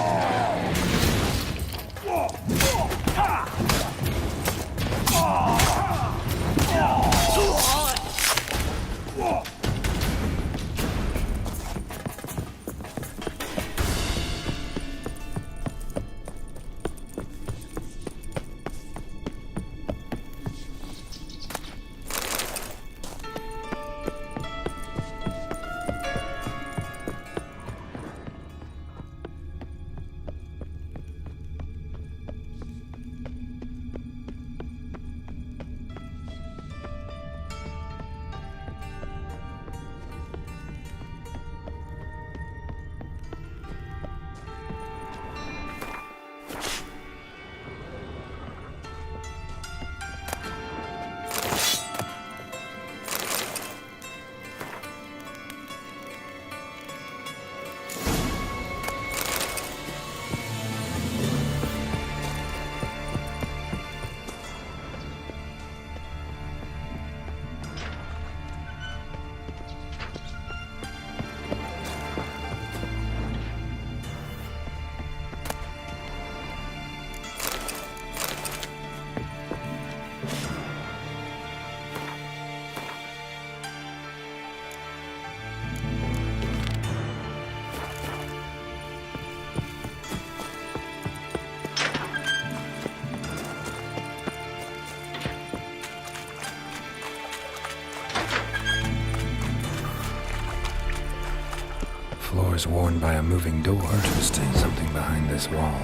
Floors worn by a moving door. Interesting. Something behind this wall.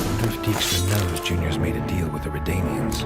Wonder if Dijkstra knows Junior's made a deal with the Redanians.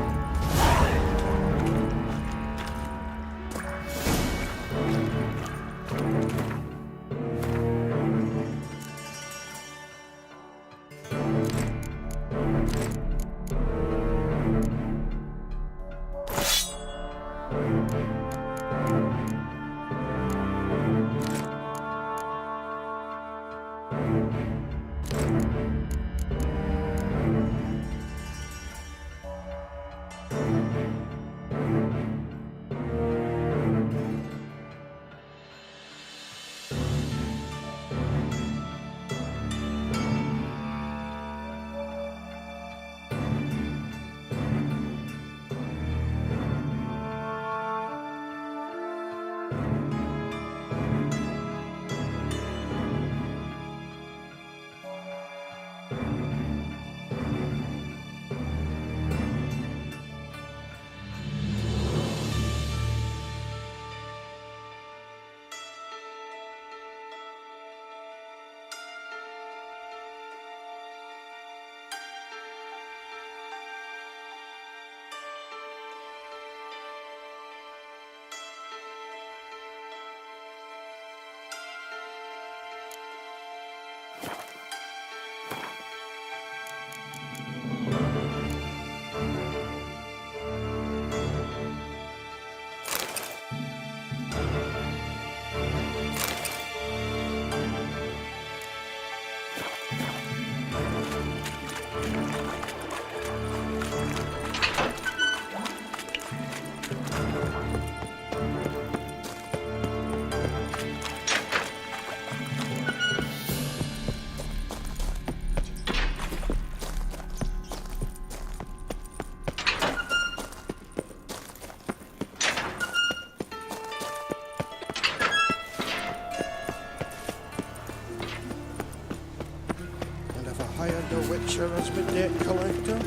Witcher has been debt collector.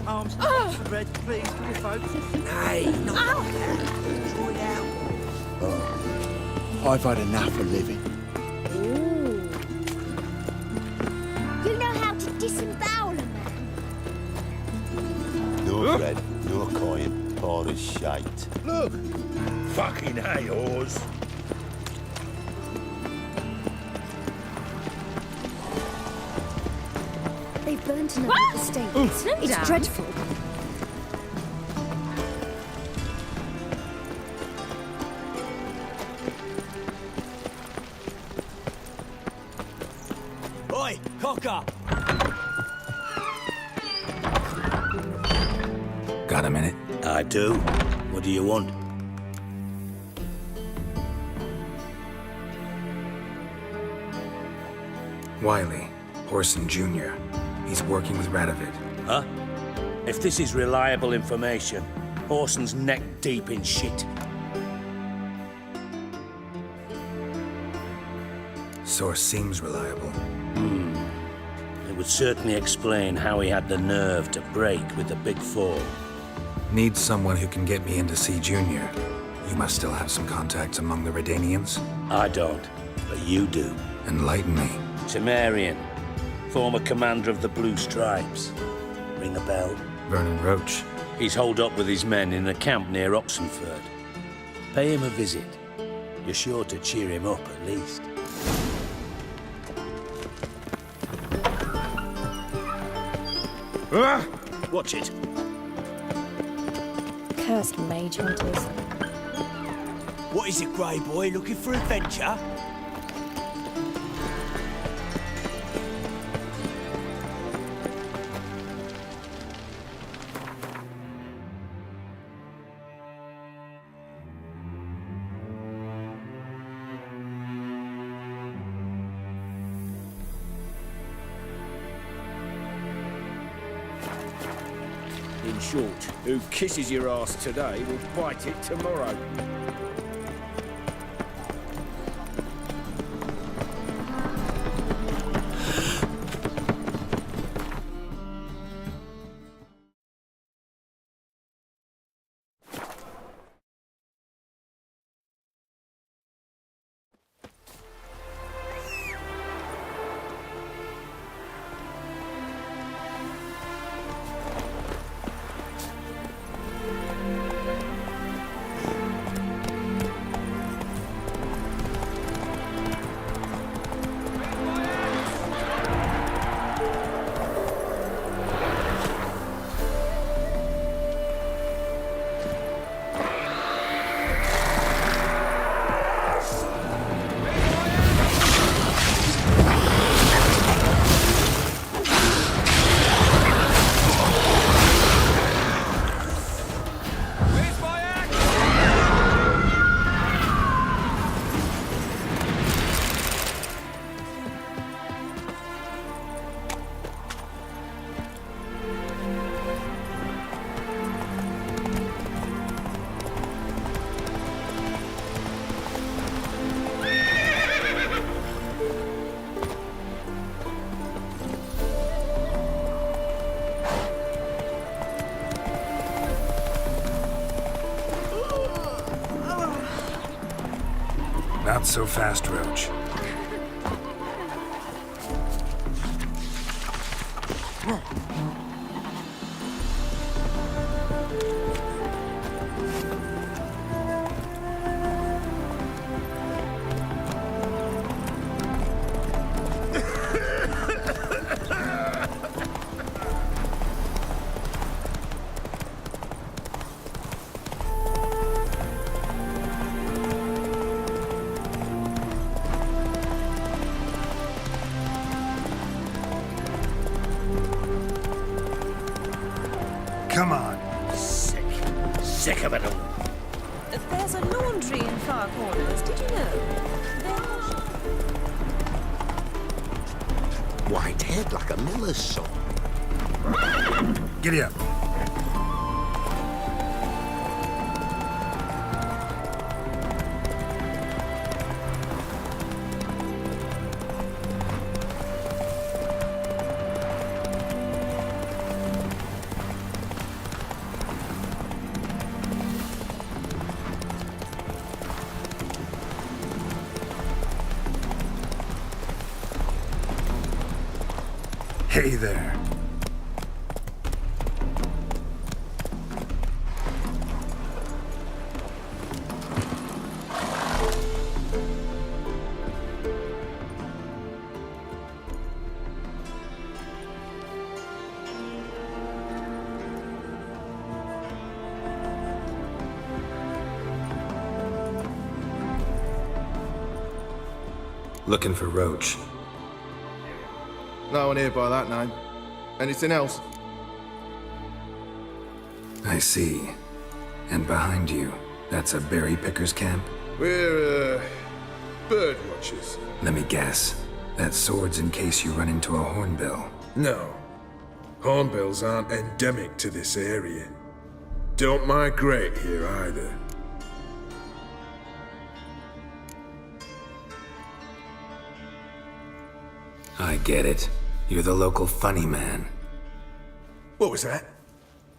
Arms, bread, please, for the folks. Nay, not Draw it out. I've had enough of living. You know how to disembowel a man. No bread, no coin, all is shite. Look! Fucking hay whores. They've burnt another of the stables. It's down. dreadful. Oi, cocker! Got a minute? I do. What do you want? Wiley, Orson Jr. He's working with Radovid. Huh? If this is reliable information, Orson's neck deep in shit. Source seems reliable. It would certainly explain how he had the nerve to break with the Big Four. Need someone who can get me in to see Junior. You must still have some contacts among the Redanians. I don't, but you do. Enlighten me. Temerian, former commander of the Blue Stripes. Ring a bell? Vernon Roach. He's holed up with his men in a camp near Oxenford. Pay him a visit. You're sure to cheer him up, at least. Watch it. Cursed mage hunters. What is it, Grey Boy? Looking for adventure? In short, who kisses your ass today will bite it tomorrow. Not so fast, Roach. Come on. Sick of it all. There's a laundry in Far Corners, did you know? White head like a miller's son. Giddy up. Hey there. Looking for Roach. No one here by that name. Anything else? I see. And behind you, that's a berry picker's camp? We're, bird watchers. Let me guess. That sword's in case you run into a hornbill. No. Hornbills aren't endemic to this area. Don't migrate here either. I get it. You're the local funny man. What was that?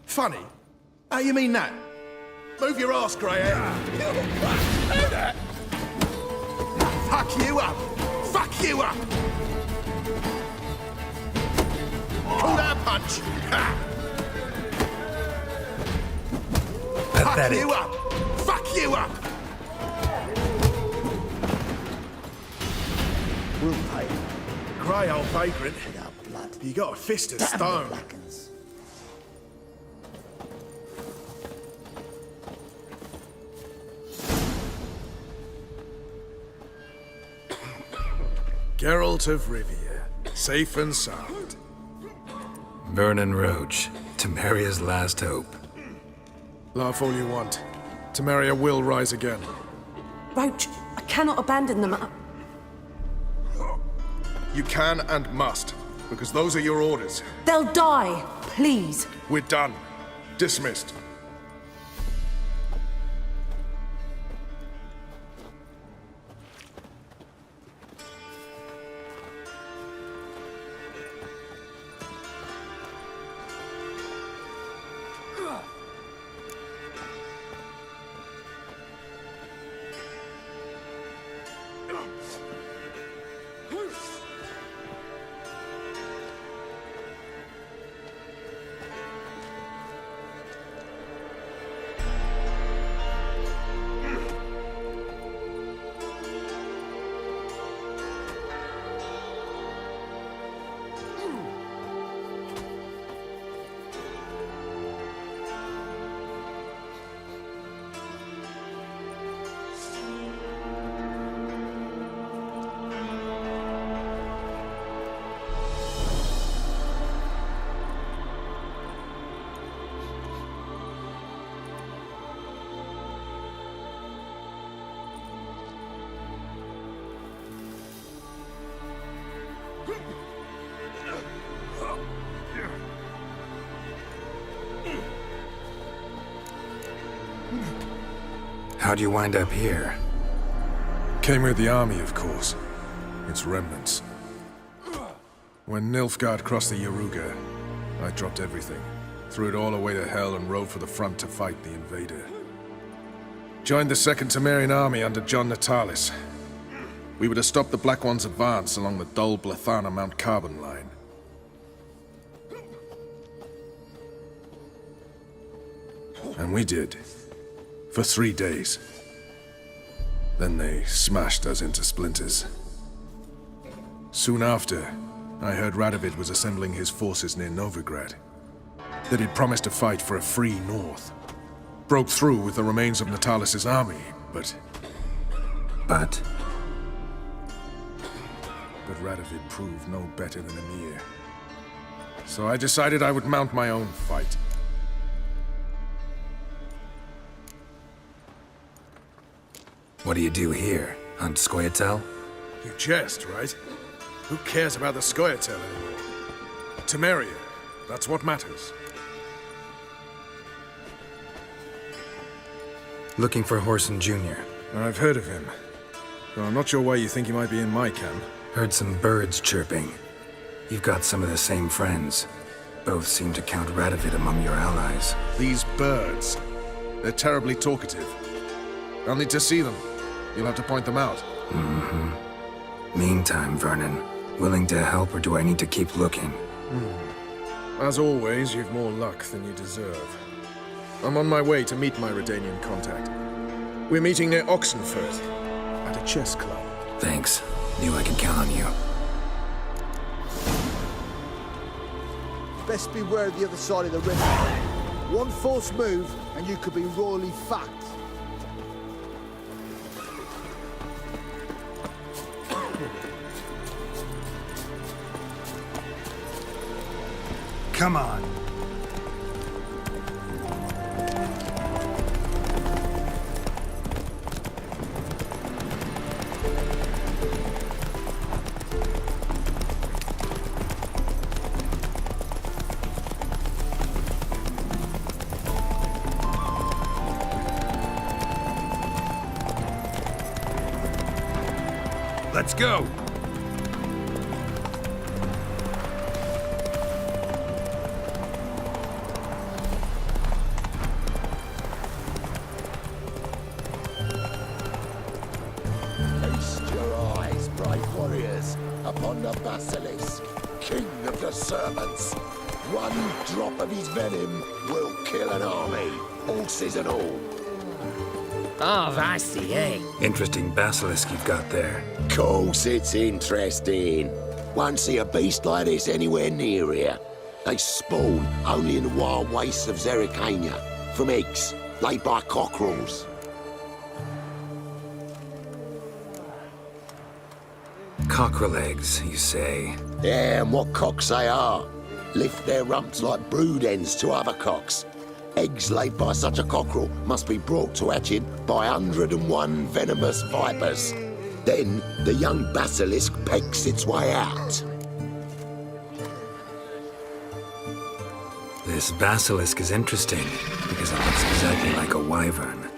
Funny? How you mean that? Move your ass, greyhead. That? Fuck you up! Fuck you up! Pull that punch! Pathetic. Fuck you up! Fuck you up! We'll pay. Grey old vagrant. You got a fist of stone. Geralt of Rivia, safe and sound. Vernon Roach, Temeria's last hope. Laugh all you want. Temeria will rise again. Roach, I cannot abandon them. You can and must, because those are your orders. They'll die, please. We're done. Dismissed. How'd you wind up here? Came with the army, of course. Its remnants. When Nilfgaard crossed the Yaruga, I dropped everything. Threw it all away to hell and rode for the front to fight the invader. Joined the Second Temerian Army under John Natalis. We were to stop the Black One's advance along the Dol Blathana Mount Carbon line. And we did. For 3 days. Then they smashed us into splinters. Soon after, I heard Radovid was assembling his forces near Novigrad. That he'd promised to fight for a free North. Broke through with the remains of Natalis' army, but... But Radovid proved no better than Emir. So I decided I would mount my own fight. what do you do here? Hunt Scoia'tael? You jest, right? Who cares about the Scoia'tael anymore? Temeria, that's what matters. Looking for Whoreson Jr. I've heard of him. Though I'm not sure why you think he might be in my camp. Heard some birds chirping. You've got some of the same friends. Both seem to count Radovid among your allies. These birds. They're terribly talkative. I'll need to see them. You'll have to point them out. Mm-hmm. Meantime, Vernon, willing to help or do I need to keep looking? As always, you've more luck than you deserve. I'm on my way to meet my Redanian contact. We're meeting near Oxenfurt, at a chess club. Thanks. Knew I could count on you. Best beware of the other side of the river. One false move, and you could be royally fucked. Come on. Let's go! Feast your eyes, brave warriors, upon the Basilisk, king of the serpents. One drop of his venom will kill an army, horses and all. Oh, I see, eh? Interesting basilisk you've got there. Course it's interesting. Won't see a beast like this anywhere near here. They spawn only in the wild wastes of Zerrikania, from eggs laid by cockerels. Cockerel eggs, you say? Yeah, and what cocks they are. Lift their rumps like brood hens to other cocks. Eggs laid by such a cockerel must be brought to hatching by 101 venomous vipers. Then the young basilisk pecks its way out. This basilisk is interesting, because it looks exactly like a wyvern.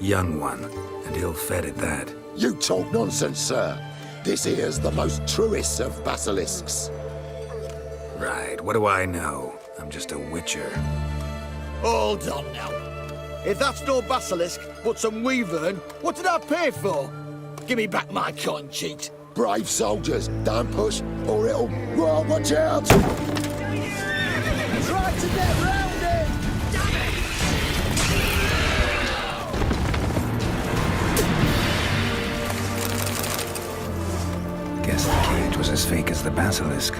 Young one, and ill-fed at that. You talk nonsense, sir. This here's the most truest of basilisks. Right, what do I know? I'm just a witcher. Hold on now. If that's no basilisk, but some wyvern, what did I pay for? Give me back my coin, cheat. Brave soldiers, don't push, or it'll... Whoa, watch out! Try to get round it! Guess the cage was as fake as the basilisk.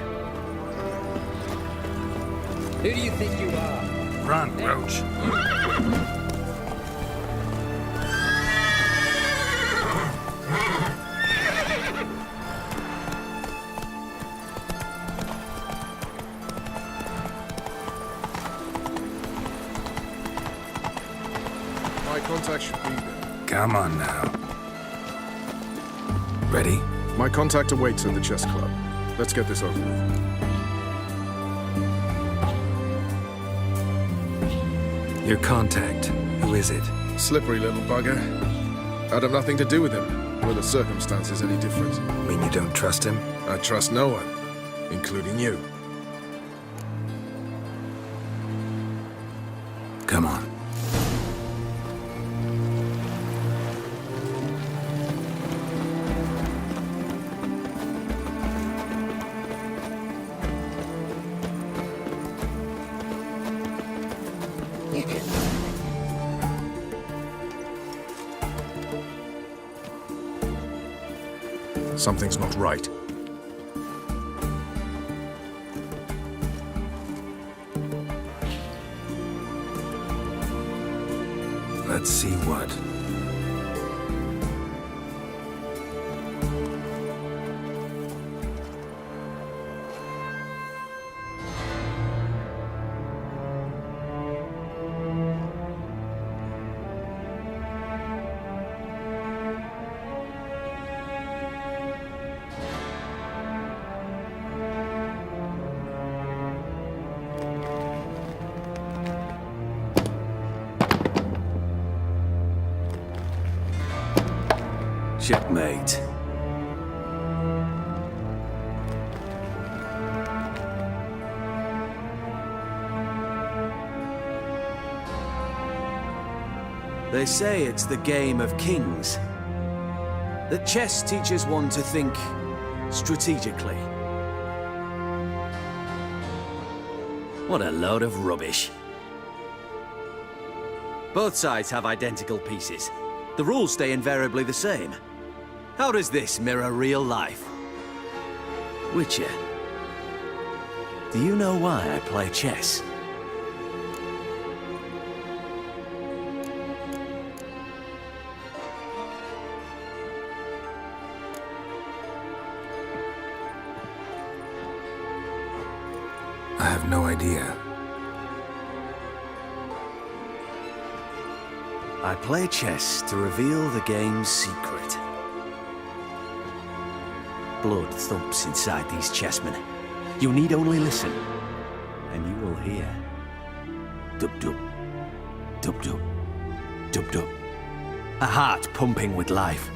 Who do you think you are? Run, Roach. My contact should be there. Come on now. Ready? My contact awaits in the chess club. Let's get this over with. Your contact, who is it? Slippery little bugger. I'd have nothing to do with him, were the circumstances any different. Mean you don't trust him? I trust no one, including you. Come on. Something's not right. Let's see what. Checkmate. They say it's the game of kings. That chess teaches one to think strategically. What a load of rubbish. Both sides have identical pieces. The rules stay invariably the same. How does this mirror real life? Witcher, do you know why I play chess? I have no idea. I play chess to reveal the game's secret. Blood thumps inside these chessmen. You need only listen, and you will hear. Dub-dub, dub-dub, dub-dub. A heart pumping with life.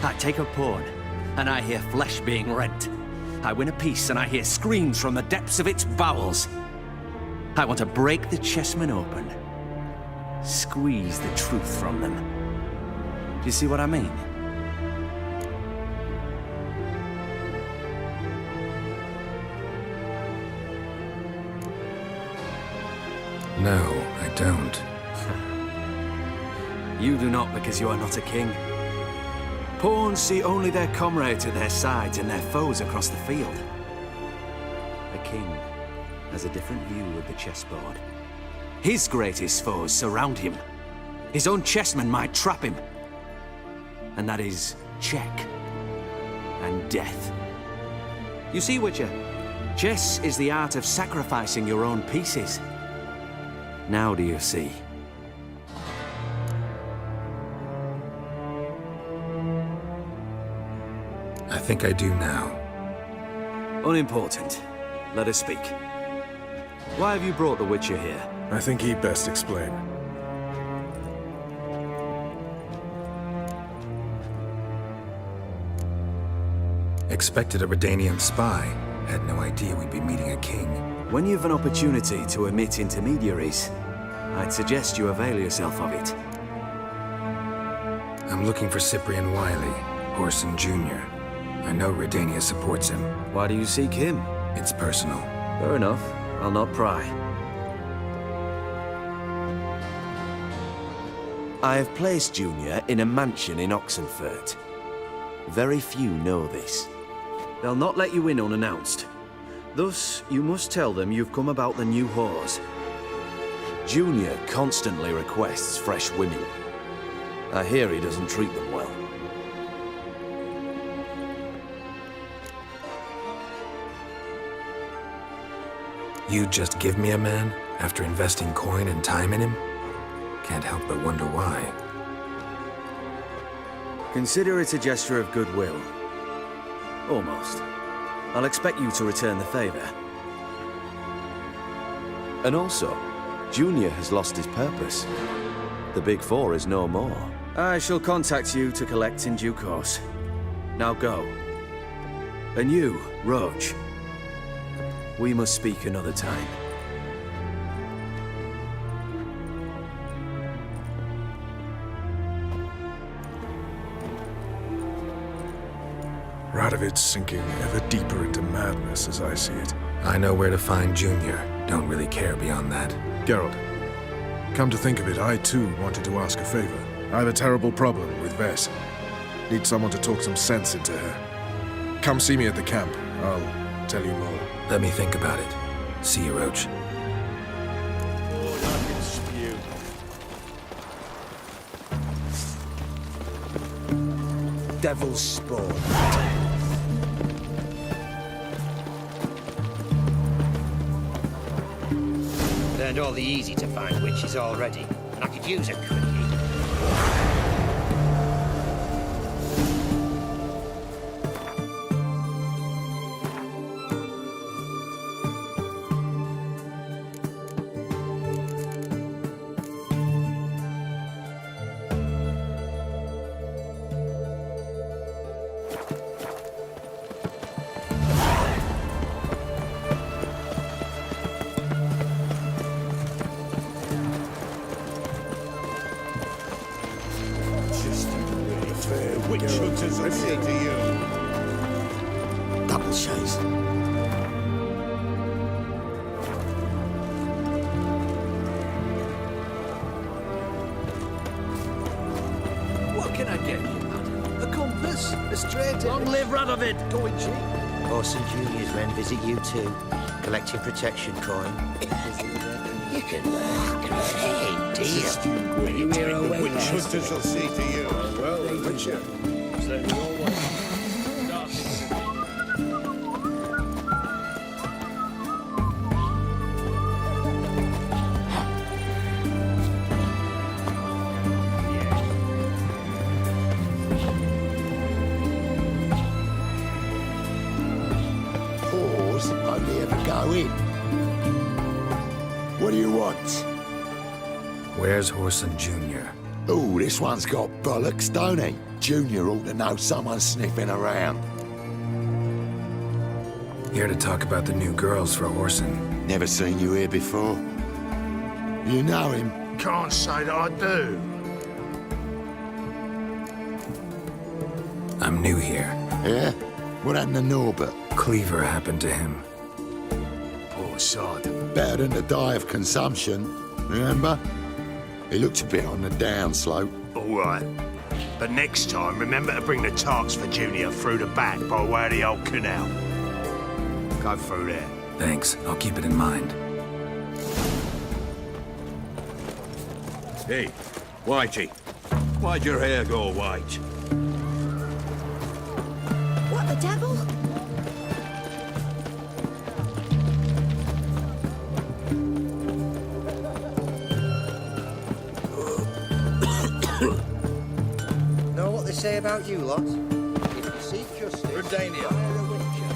I take a pawn, and I hear flesh being rent. I win a piece, and I hear screams from the depths of its bowels. I want to break the chessmen open. Squeeze the truth from them. Do you see what I mean? No, I don't. You do not because you are not a king. Pawns see only their comrades at their sides and their foes across the field. A king has a different view of the chessboard. His greatest foes surround him. His own chessmen might trap him. And that is check and death. You see, Witcher, chess is the art of sacrificing your own pieces. Now do you see? I think I do now. Unimportant. Let us speak. Why have you brought the Witcher here? I think he'd best explain. Expected a Redanian spy. Had no idea we'd be meeting a king. When you've an opportunity to omit intermediaries, I'd suggest you avail yourself of it. I'm looking for Cyprian Wiley, Horson Jr. I know Redania supports him. Why do you seek him? It's personal. Fair enough. I'll not pry. I have placed Junior in a mansion in Oxenfurt. Very few know this. They'll not let you in unannounced. Thus, you must tell them you've come about the new whores. Junior constantly requests fresh women. I hear he doesn't treat them well. You just give me a man after investing coin and time in him? Can't help but wonder why. Consider it a gesture of goodwill. Almost. I'll expect you to return the favor. And also, Junior has lost his purpose. The Big Four is no more. I shall contact you to collect in due course. Now go. And you, Roach. We must speak another time. Radovid's sinking ever deeper into madness as I see it. I know where to find Junior. Don't really care beyond that. Geralt, come to think of it, I too wanted to ask a favor. I have a terrible problem with Vess. Need someone to talk some sense into her. Come see me at the camp. I'll tell you more. Let me think about it. See you, Roach. Lord, I can spew. Devil's spawn. Learned all the easy to find witches already, and I could use a quickie. Witch hunters, I say to you. Double chase. Hopeless, frustrated. Long live Radovid! Going cheap. Orson Jr.'s men visit you too, collecting protection coin. You can great deal. You hear a witch hunters will see to you. Well, Witcher. Pause, only ever go in. What do you want? Where's Horson Jr.? Oh, this one's got bollocks, don't he? Junior ought to know someone's sniffing around. Here to talk about the new girls for Horson. Never seen you here before. You know him? Can't say that I do. I'm new here. Yeah? What happened to Norbert? Cleaver happened to him. Poor sod. Better than to die of consumption, remember? He looked a bit on the downslope. All right. But next time, remember to bring the tarts for Junior through the back by way of the old canal. Go through there. Thanks, I'll keep it in mind. Hey, Whitey. Why'd your hair go white? What the devil? Know what they say about you lot? If you seek justice, Redania. hire a witcher.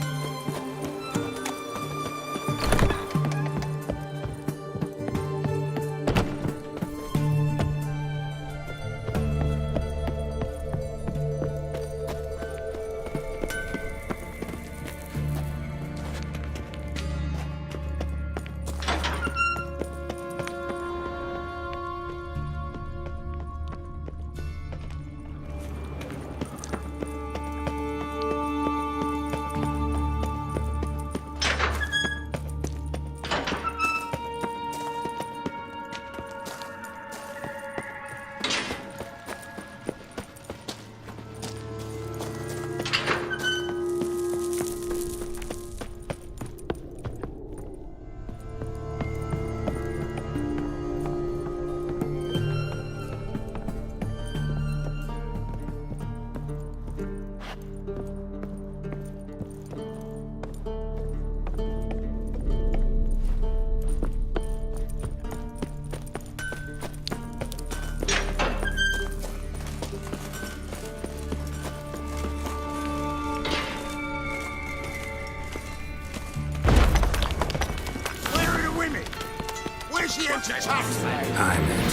I'm it.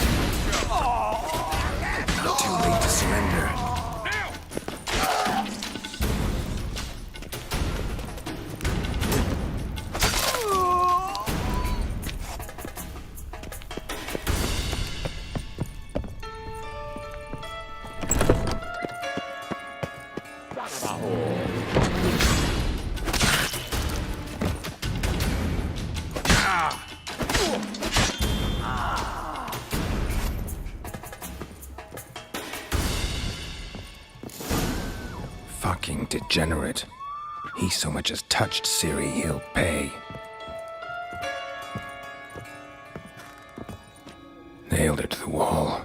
Too late to surrender. Fucking degenerate. He so much as touched Ciri, he'll pay. Nailed it to the wall.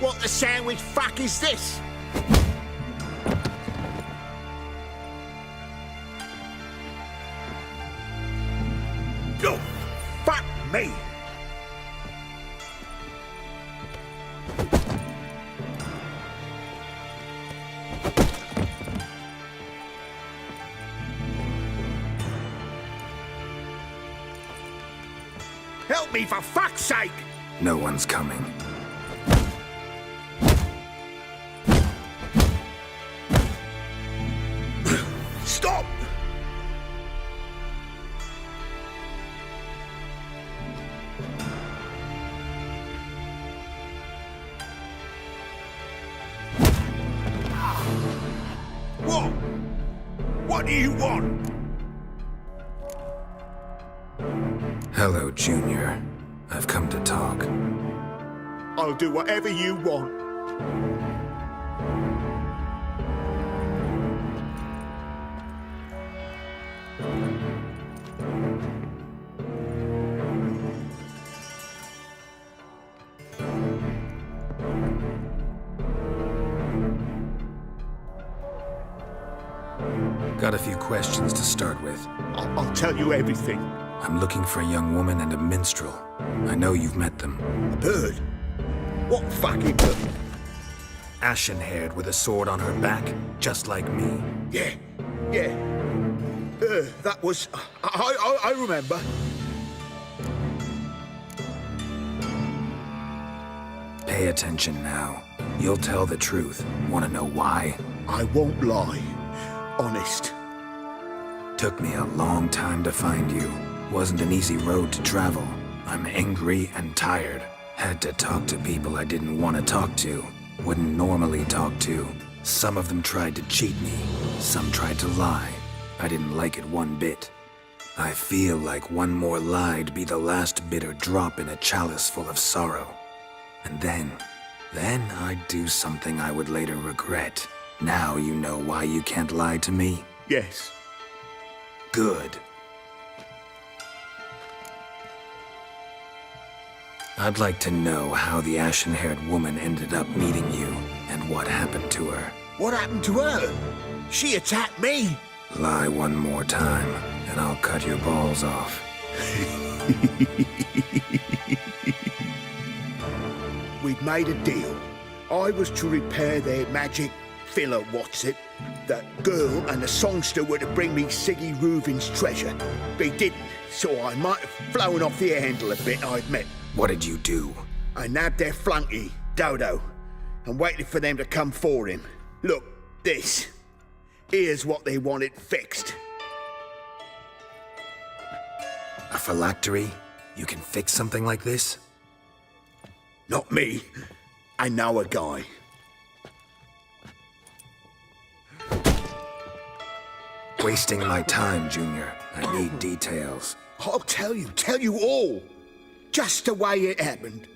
What the sandwich fuck is this? Oh, fuck me! Help me for fuck's sake! No one's coming. What? What do you want? Hello, Junior. I've come to talk. I'll do whatever you want. Got a few questions to start with. I'll tell you everything. I'm looking for a young woman and a minstrel. I know you've met them. A bird? What fucking bird? Ashen-haired with a sword on her back, just like me. Yeah. That was... I remember. Pay attention now. You'll tell the truth. Want to know why? I won't lie. Honest. Took me a long time to find you. Wasn't an easy road to travel. I'm angry and tired. Had to talk to people I didn't want to talk to. Wouldn't normally talk to. Some of them tried to cheat me. Some tried to lie. I didn't like it one bit. I feel like one more lie'd be the last bitter drop in a chalice full of sorrow. And then I'd do something I would later regret. Now you know why you can't lie to me? Yes. Good. I'd like to know how the ashen-haired woman ended up meeting you, and what happened to her. What happened to her? She attacked me. Lie one more time, and I'll cut your balls off. We'd made a deal. I was to repair their magic filler, That girl and the songster were to bring me Siggy Reuven's treasure. They didn't, so I might have flown off the handle a bit, I admit. What did you do? I nabbed their flunky, Dodo, and waited for them to come for him. Look, this. Here's what they wanted fixed. A phylactery? You can fix something like this? Not me. I know a guy. Wasting my time, Junior. I need details. I'll tell you all. Just the way it happened.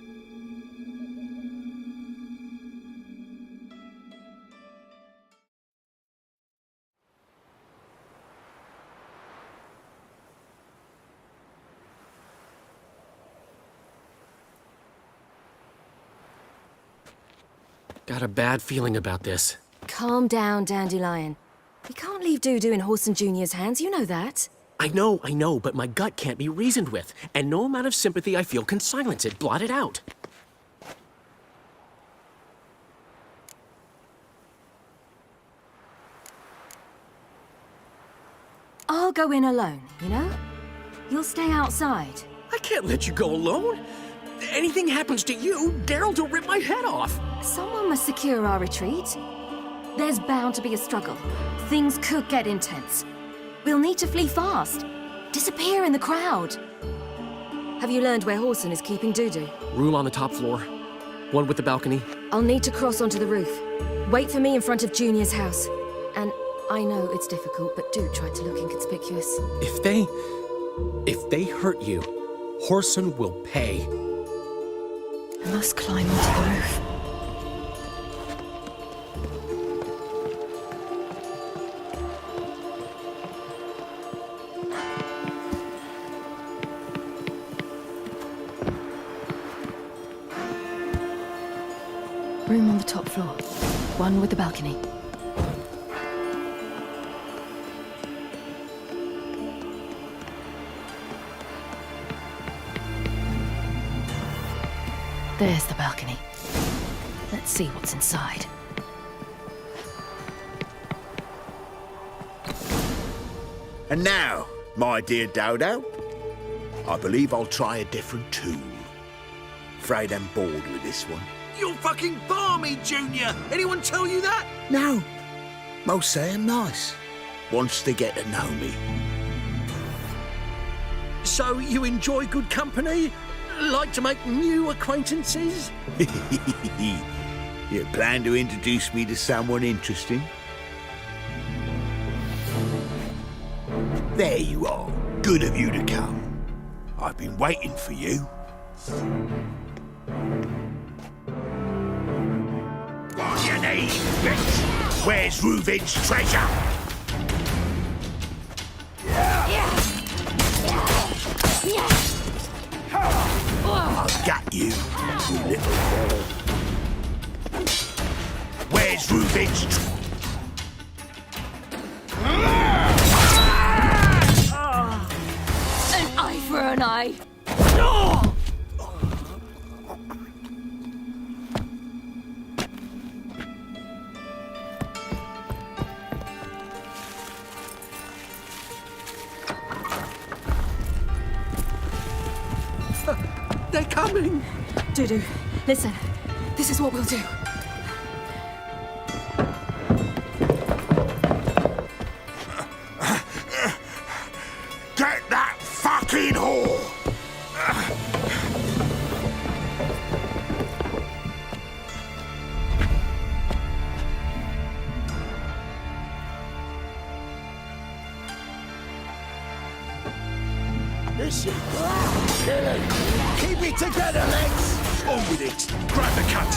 Got a bad feeling about this. Calm down, Dandelion. We can't leave Dudu in Whoreson Jr.'s hands, you know that. I know, but my gut can't be reasoned with, and no amount of sympathy I feel can silence it, blot it out. I'll go in alone, you know? You'll stay outside. I can't let you go alone. Anything happens to you, Geralt will rip my head off. Someone must secure our retreat. There's bound to be a struggle. Things could get intense. We'll need to flee fast. Disappear in the crowd. Have you learned where Whoreson is keeping Dudu? Rule on the top floor. One with the balcony. I'll need to cross onto the roof. Wait for me in front of Junior's house. And I know it's difficult, but do try to look inconspicuous. If they hurt you, Whoreson will pay. I must climb onto the roof. Room on the top floor. One with the balcony. There's the balcony. Let's see what's inside. And now, my dear Dodo, I believe I'll try a different tool. Afraid I'm bored with this one. You're fucking balmy, Junior! Anyone tell you that? No. Most say I'm nice. Once they get to know me. So you enjoy good company? Like to make new acquaintances? You plan to introduce me to someone interesting? There you are. Good of you to come. I've been waiting for you. What you need, bitch? Where's Reuven's treasure? I've got you, you little ball. Where's Reuven's treasure? An eye for an eye. They're coming! Dudu, listen. This is what we'll do. Get that fucking whore! Listen. Kill it. Keep it together, Lex. On with it. Grab the cut.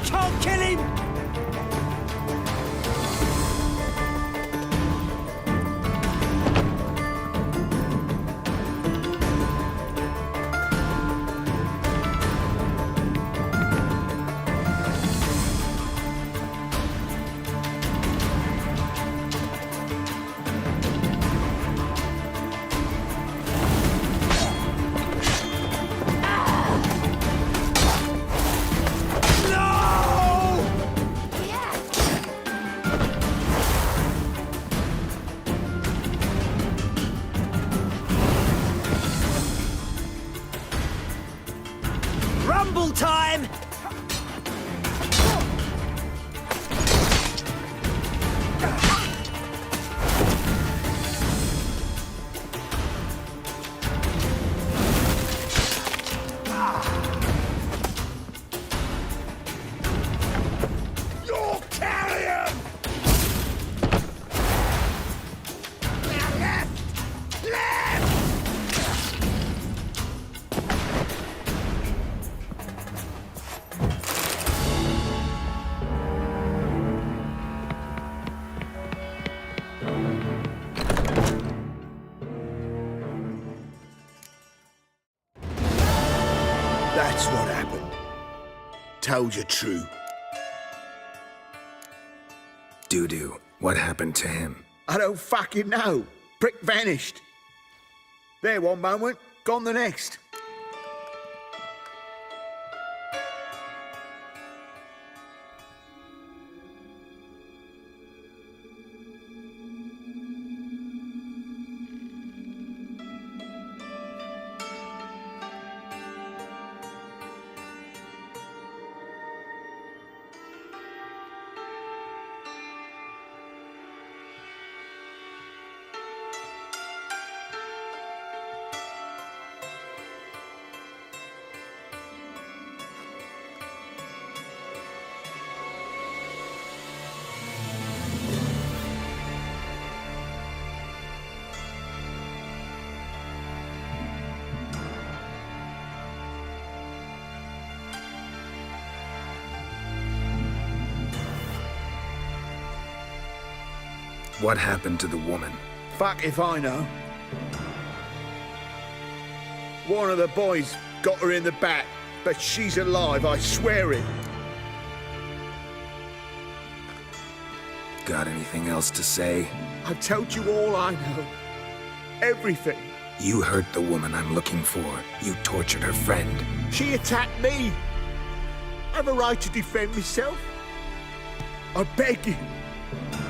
Can't kill him! Rumble time! You'll carry him! Left! Left! That's what happened. Told you true. Dudu, what happened to him? I don't fucking know. Prick vanished. There one moment, gone the next. What happened to the woman? Fuck if I know. One of the boys got her in the back, but she's alive, I swear it. Got anything else to say? I've told you all I know. Everything. You hurt the woman I'm looking for. You tortured her friend. She attacked me. I have a right to defend myself. I beg you.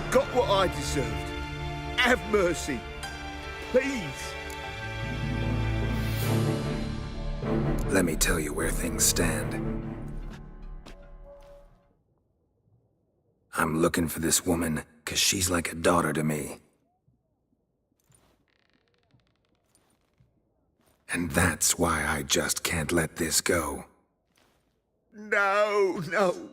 Got what I deserved. Have mercy. Please. Let me tell you where things stand. I'm looking for this woman, 'cause she's like a daughter to me. And that's why I just can't let this go. No, no.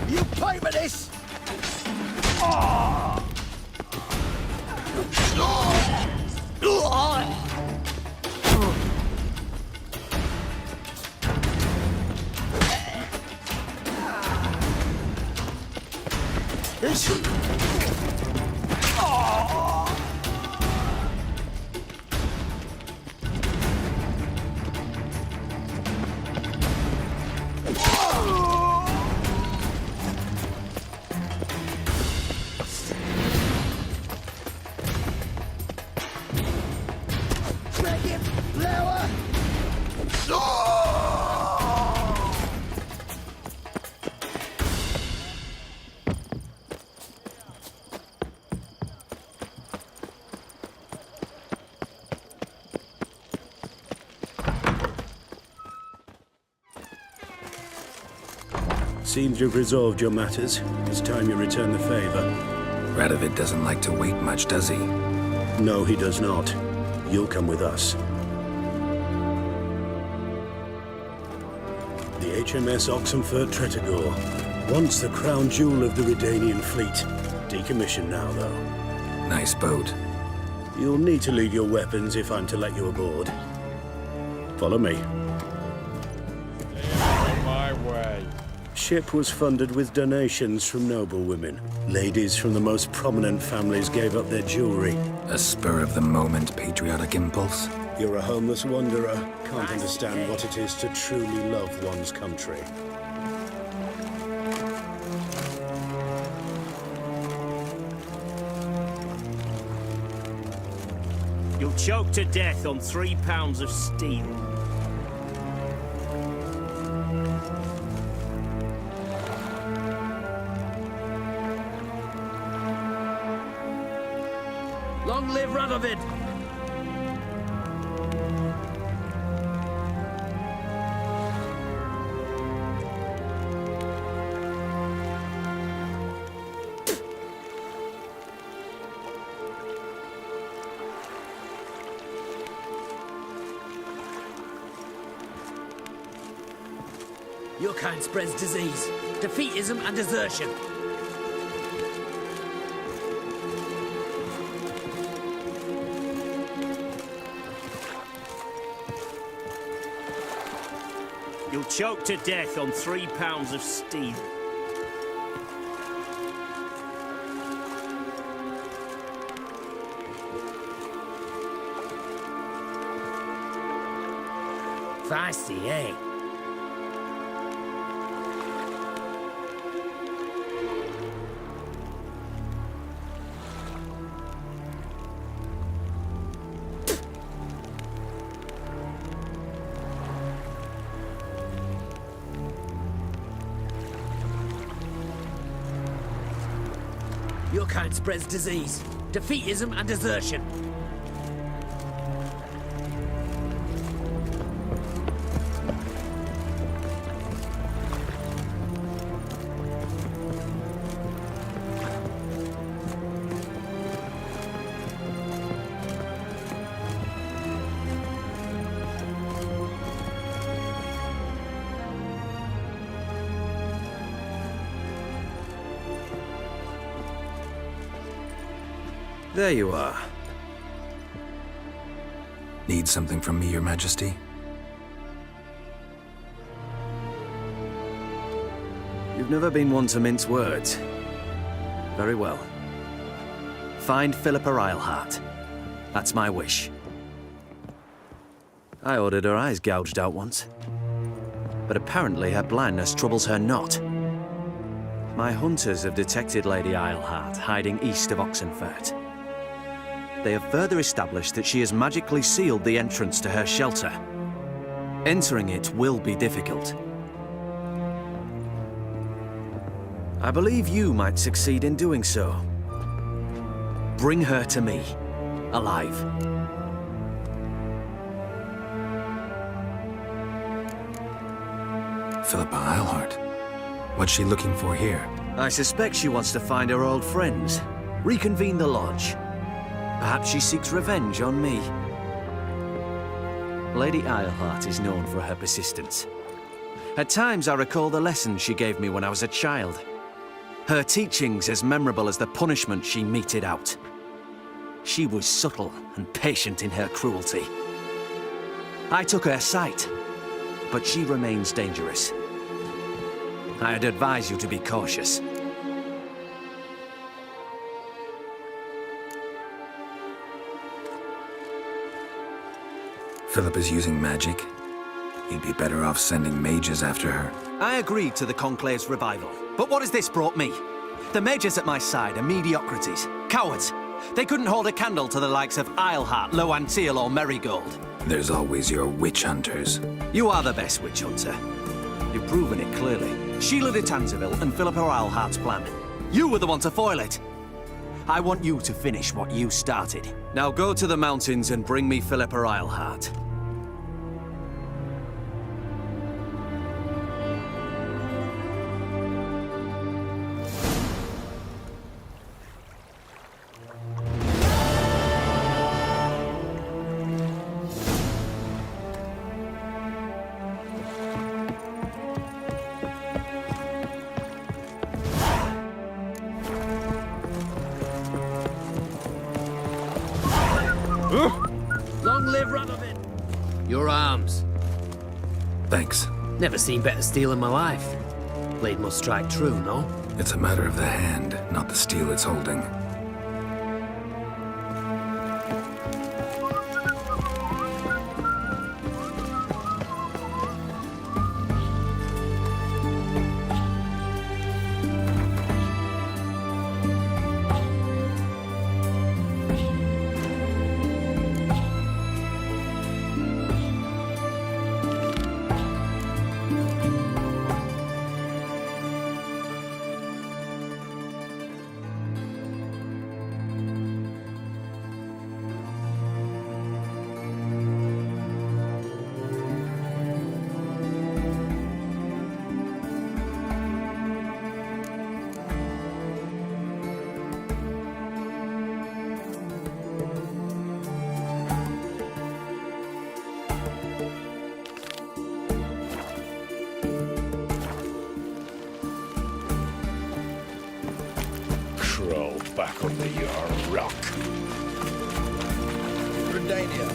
You pay for this! Seems you've resolved your matters. It's time you return the favor. Radovid doesn't like to wait much, does he? No, he does not. You'll come with us. The HMS Oxenfurt Tretogor. Once the crown jewel of the Redanian fleet. Decommissioned now, though. Nice boat. You'll need to leave your weapons if I'm to let you aboard. Follow me. My way. Ship was funded with donations from noblewomen. Ladies from the most prominent families gave up their jewelry. A spur-of-the-moment patriotic impulse? You're a homeless wanderer. Can't understand what it is to truly love one's country. You'll choke to death on 3 pounds of steel. Long live Radovid! Your kind spreads disease, defeatism and desertion. You'll choke to death on 3 pounds of steel. Feisty, eh? Rookhound spreads disease, defeatism and desertion. There you are. Need something from me, Your Majesty? You've never been one to mince words. Very well. Find Philippa Eilhart. That's my wish. I ordered her eyes gouged out once. But apparently her blindness troubles her not. My hunters have detected Lady Eilhart hiding east of Oxenfurt. They have further established that she has magically sealed the entrance to her shelter. Entering it will be difficult. I believe you might succeed in doing so. Bring her to me, alive. Philippa Eilhart. What's she looking for here? I suspect she wants to find her old friends, reconvene the lodge. Perhaps she seeks revenge on me. Lady Eilhart is known for her persistence. At times I recall the lessons she gave me when I was a child. Her teachings as memorable as the punishment she meted out. She was subtle and patient in her cruelty. I took her sight, but she remains dangerous. I'd advise you to be cautious. Philippa's using magic. You'd be better off sending mages after her. I agreed to the Conclave's revival, but what has this brought me? The mages at my side are mediocrities, cowards. They couldn't hold a candle to the likes of Eilhart, Loantil, or Merigold. There's always your witch hunters. You are the best witch hunter. You've proven it clearly. Sheila de Tanzeville and Philippa Eilhart's plan. You were the one to foil it. I want you to finish what you started. Now go to the mountains and bring me Philippa Eilhart. Long live Radovid! Your arms. Thanks. Never seen better steel in my life. Blade must strike true, no? It's a matter of the hand, not the steel it's holding. Crawl back under your rock. Redania.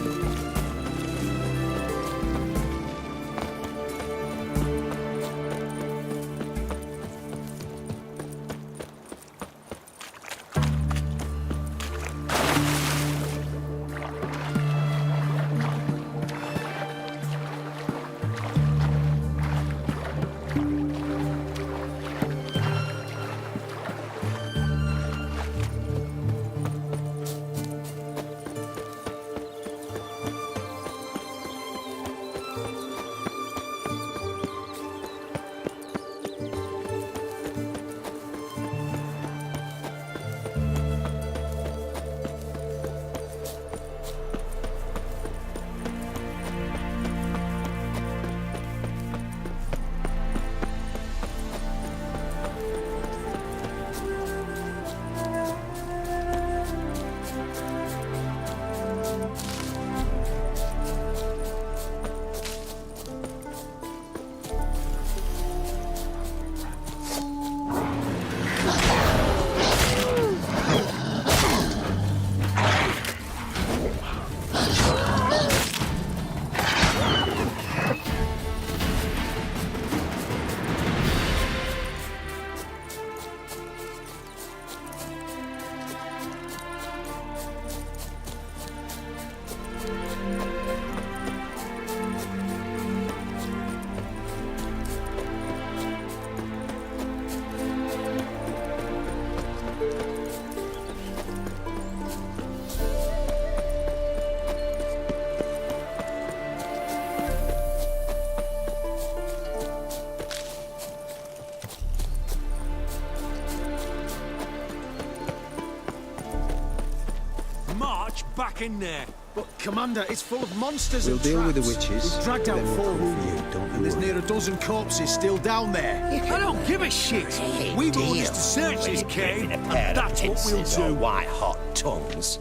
back in there. But, Commander, it's full of monsters We'll and deal with the traps. witches, We've dragged out then we'll 4 come for wounded, you, don't and there's worry. near a dozen corpses still down there. I don't give a shit. We've orders to search this cave, and that's what we'll do. White-hot tongues.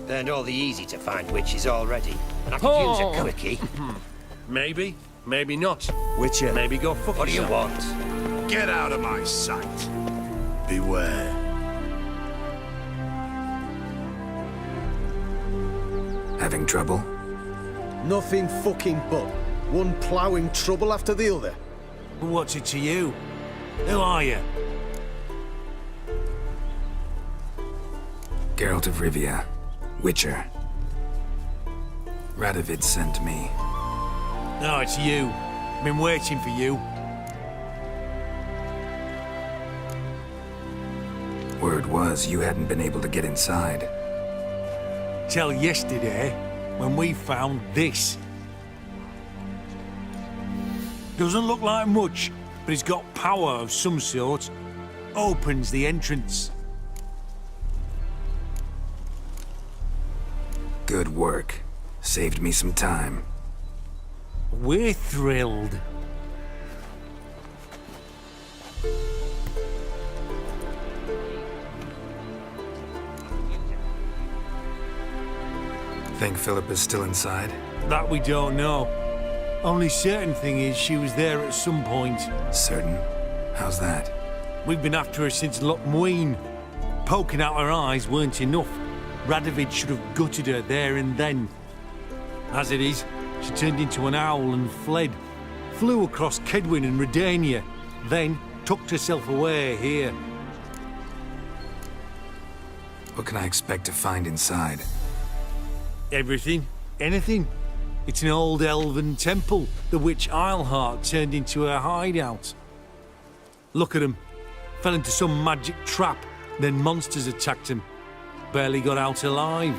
Learned all the easy-to-find witches already, and I could use a quickie. Maybe, maybe not. Witcher. Maybe go fuck What do you yourself. want? Get out of my sight. Beware. Having trouble? Nothing fucking but. One ploughing trouble after the other. What's it to you? Who are you? Geralt of Rivia, Witcher. Radovid sent me. No, it's you. Been waiting for you. Word was you hadn't been able to get inside. Till yesterday, when we found this. Doesn't look like much, but it's got power of some sort. Opens the entrance. Good work. Saved me some time. We're thrilled. Think Philip is still inside? That we don't know. Only certain thing is she was there at some point. Certain? How's that? We've been after her since Lochmuin. Poking out her eyes weren't enough. Radovid should have gutted her there and then. As it is, she turned into an owl and fled. Flew across Kedwin and Redania, then tucked herself away here. What can I expect to find inside? Everything. Anything. It's an old elven temple, the witch Eilhart turned into her hideout. Look at him. Fell into some magic trap, then monsters attacked him. Barely got out alive.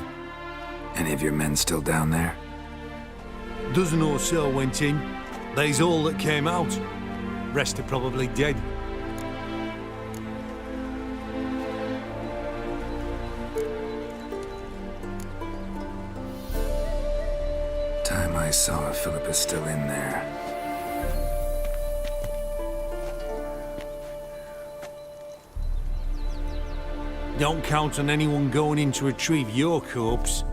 Any of your men still down there? Dozen or so went in. They's all that came out. Rest are probably dead. Time I saw if Philip is still in there. Don't count on anyone going in to retrieve your corpse.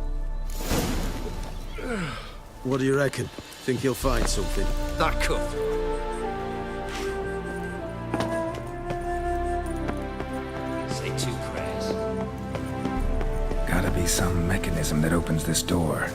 What do you reckon? Think you'll find something? That could. Say 2 prayers. Gotta be some mechanism that opens this door.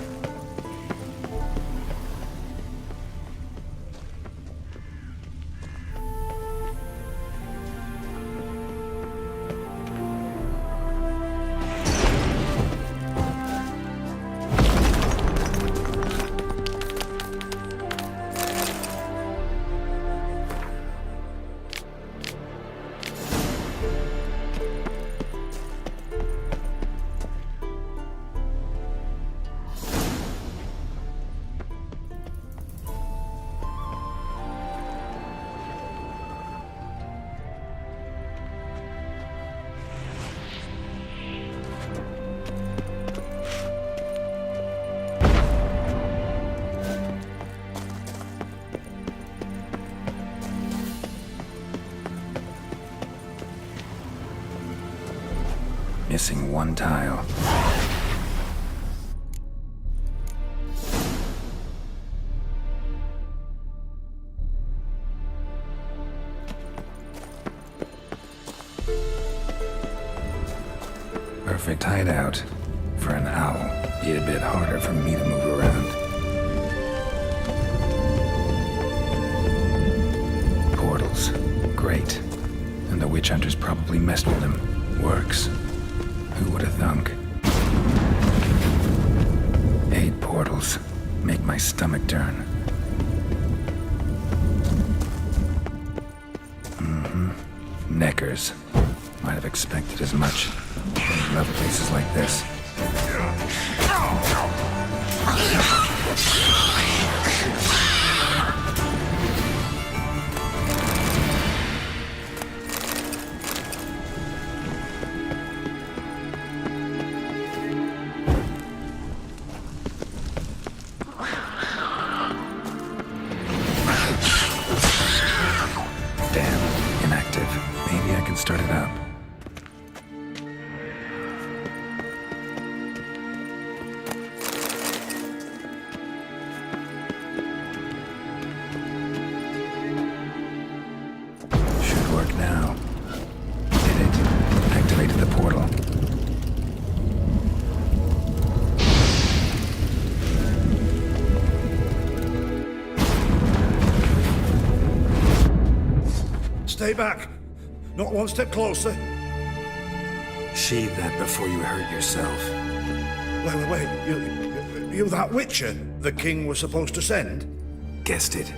Missing one tile. Perfect hideout. For an owl, be a bit harder for me to move around. Portals. Great. And the witch hunters probably messed with them. Works. Who would have thunk? 8 portals. Make my stomach turn. Neckers. Might have expected as much. They love places like this. work now. Did it. Activated the portal. Stay back. Not one step closer. Sheathe that before you hurt yourself. Wait. You that Witcher the king was supposed to send? Guessed it.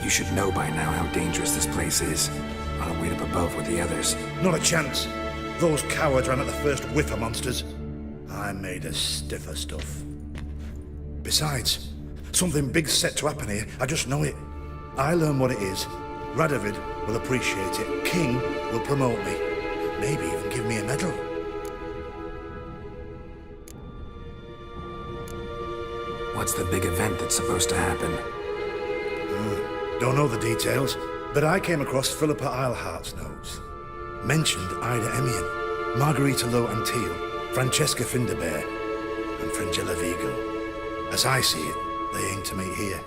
You should know by now how dangerous this place is. I'll wait up above with the others. Not a chance. Those cowards ran at the first whiff of monsters. I'm made of stiffer stuff. Besides, something big's set to happen here. I just know it. I learn what it is. Radovid will appreciate it. King will promote me. Maybe even give me a medal. What's the big event that's supposed to happen? Don't know the details, but I came across Philippa Eilhart's notes. Mentioned Ida Emian, Margarita Low Antil, Francesca Finderbear, and Frangella Vigo. As I see it, they aim to meet here.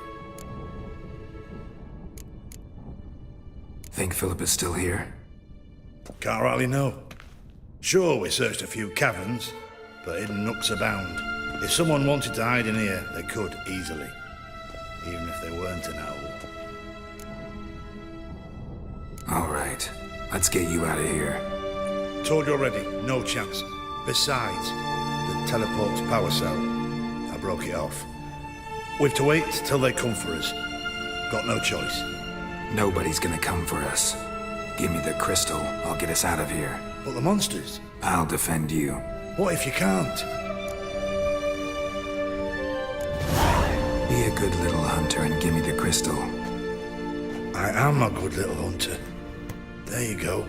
Think Philippa's still here? Can't rightly know. Sure, we searched a few caverns, but hidden nooks abound. If someone wanted to hide in here, they could easily. Even if they weren't an owl. All right. Let's get you out of here. Told you already, no chance. Besides, the teleport's power cell. I broke it off. We've to wait till they come for us. Got no choice. Nobody's gonna come for us. Give me the crystal, I'll get us out of here. But the monsters? I'll defend you. What if you can't? Be a good little hunter and give me the crystal. I am a good little hunter. There you go.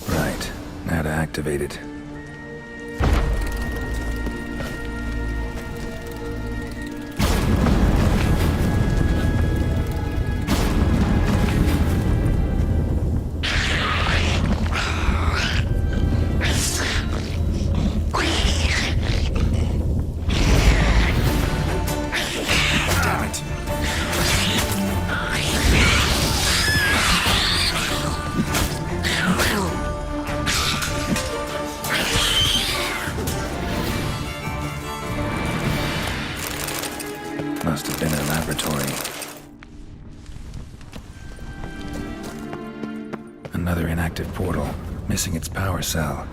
Right. Now to activate it. Must have been a laboratory. Another inactive portal, missing its power cell.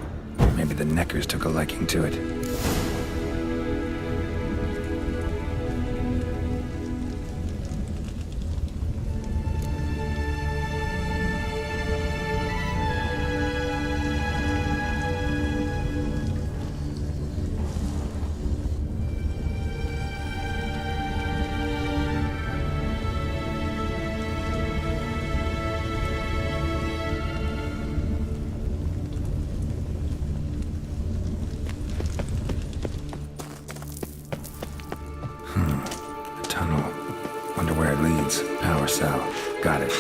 Maybe the Neckers took a liking to it. Wonder where it leads. Power cell. Got it.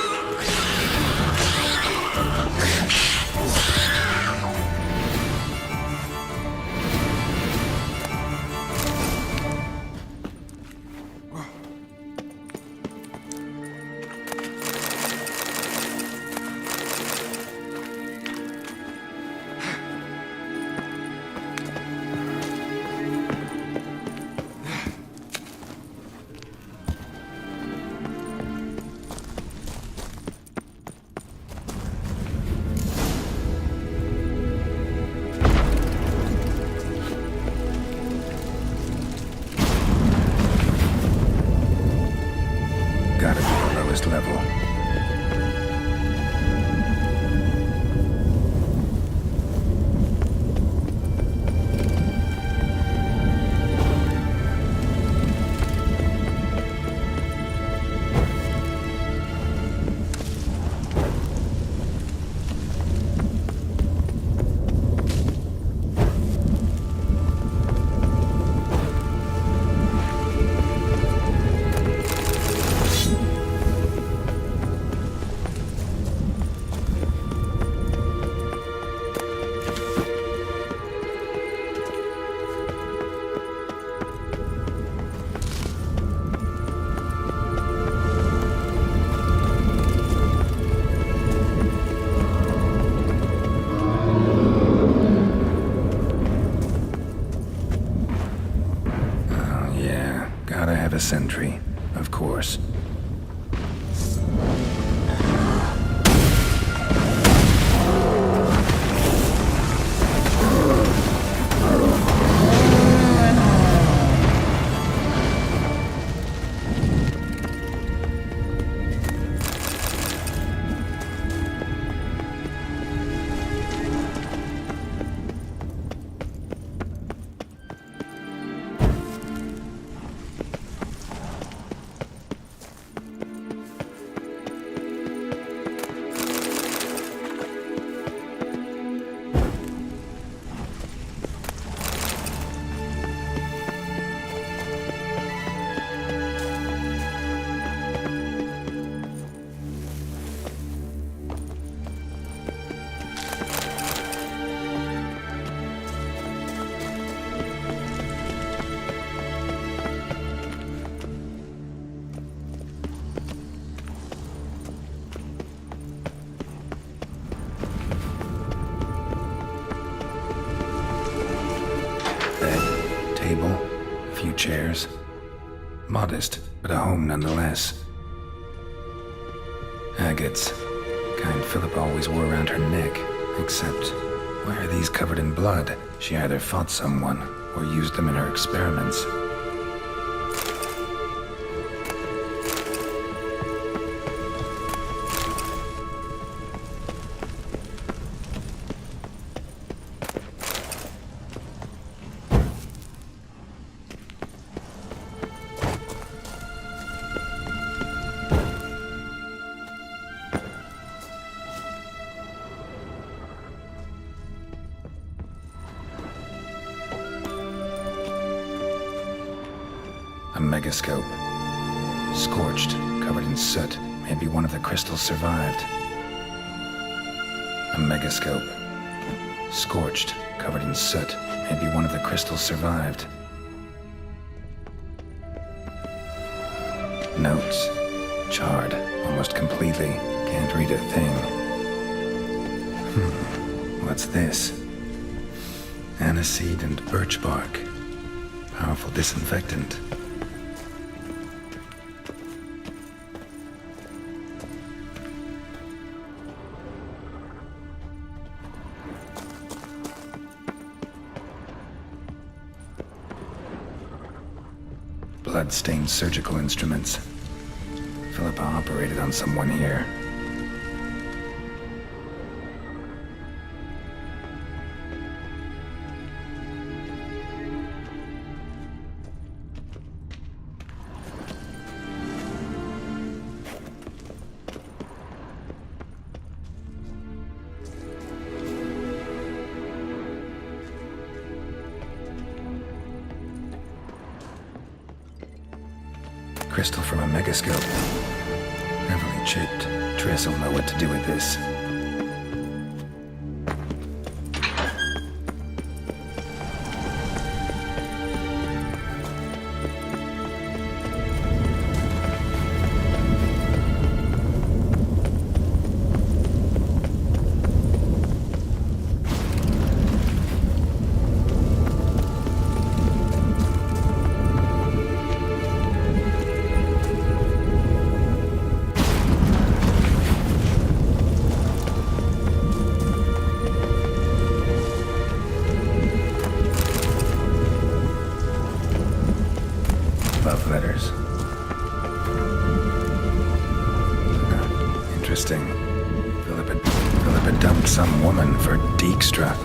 Gotta be the lowest level. have a sentry, of course. Chairs. Modest, but a home nonetheless. Agates. Kind Philippa always wore around her neck. Except, why are these covered in blood? She either fought someone, or used them in her experiments. A megascope. Scorched, covered in soot. Maybe one of the crystals survived. A megascope. Scorched, covered in soot. Maybe one of the crystals survived. Notes. Charred, almost completely. Can't read a thing. What's this? Aniseed and birch bark. Powerful disinfectant. Blood-stained surgical instruments. Philippa operated on someone here. Crystal from a megascope. Heavily chipped. Triss will know what to do with this. Love letters. Interesting. Philippa dumped some woman for Dijkstra.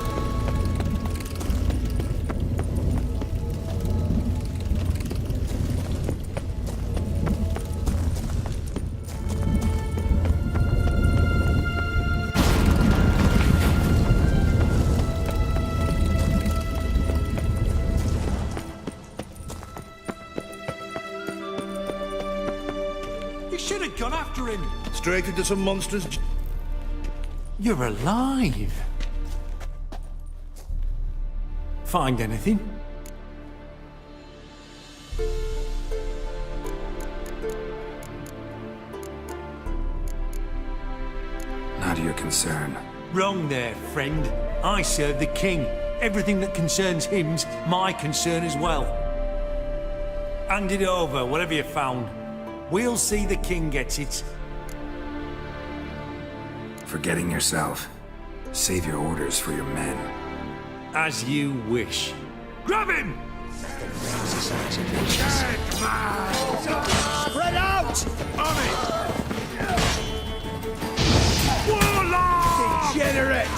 Should have gone after him. Straight into some monsters. You're alive. Find anything? Not your concern. Wrong there, friend. I serve the king. Everything that concerns him's my concern as well. Hand it over, whatever you found. We'll see the king gets it. Forgetting yourself. Save your orders for your men. As you wish. Grab him! Spread out! On it! Degenerate!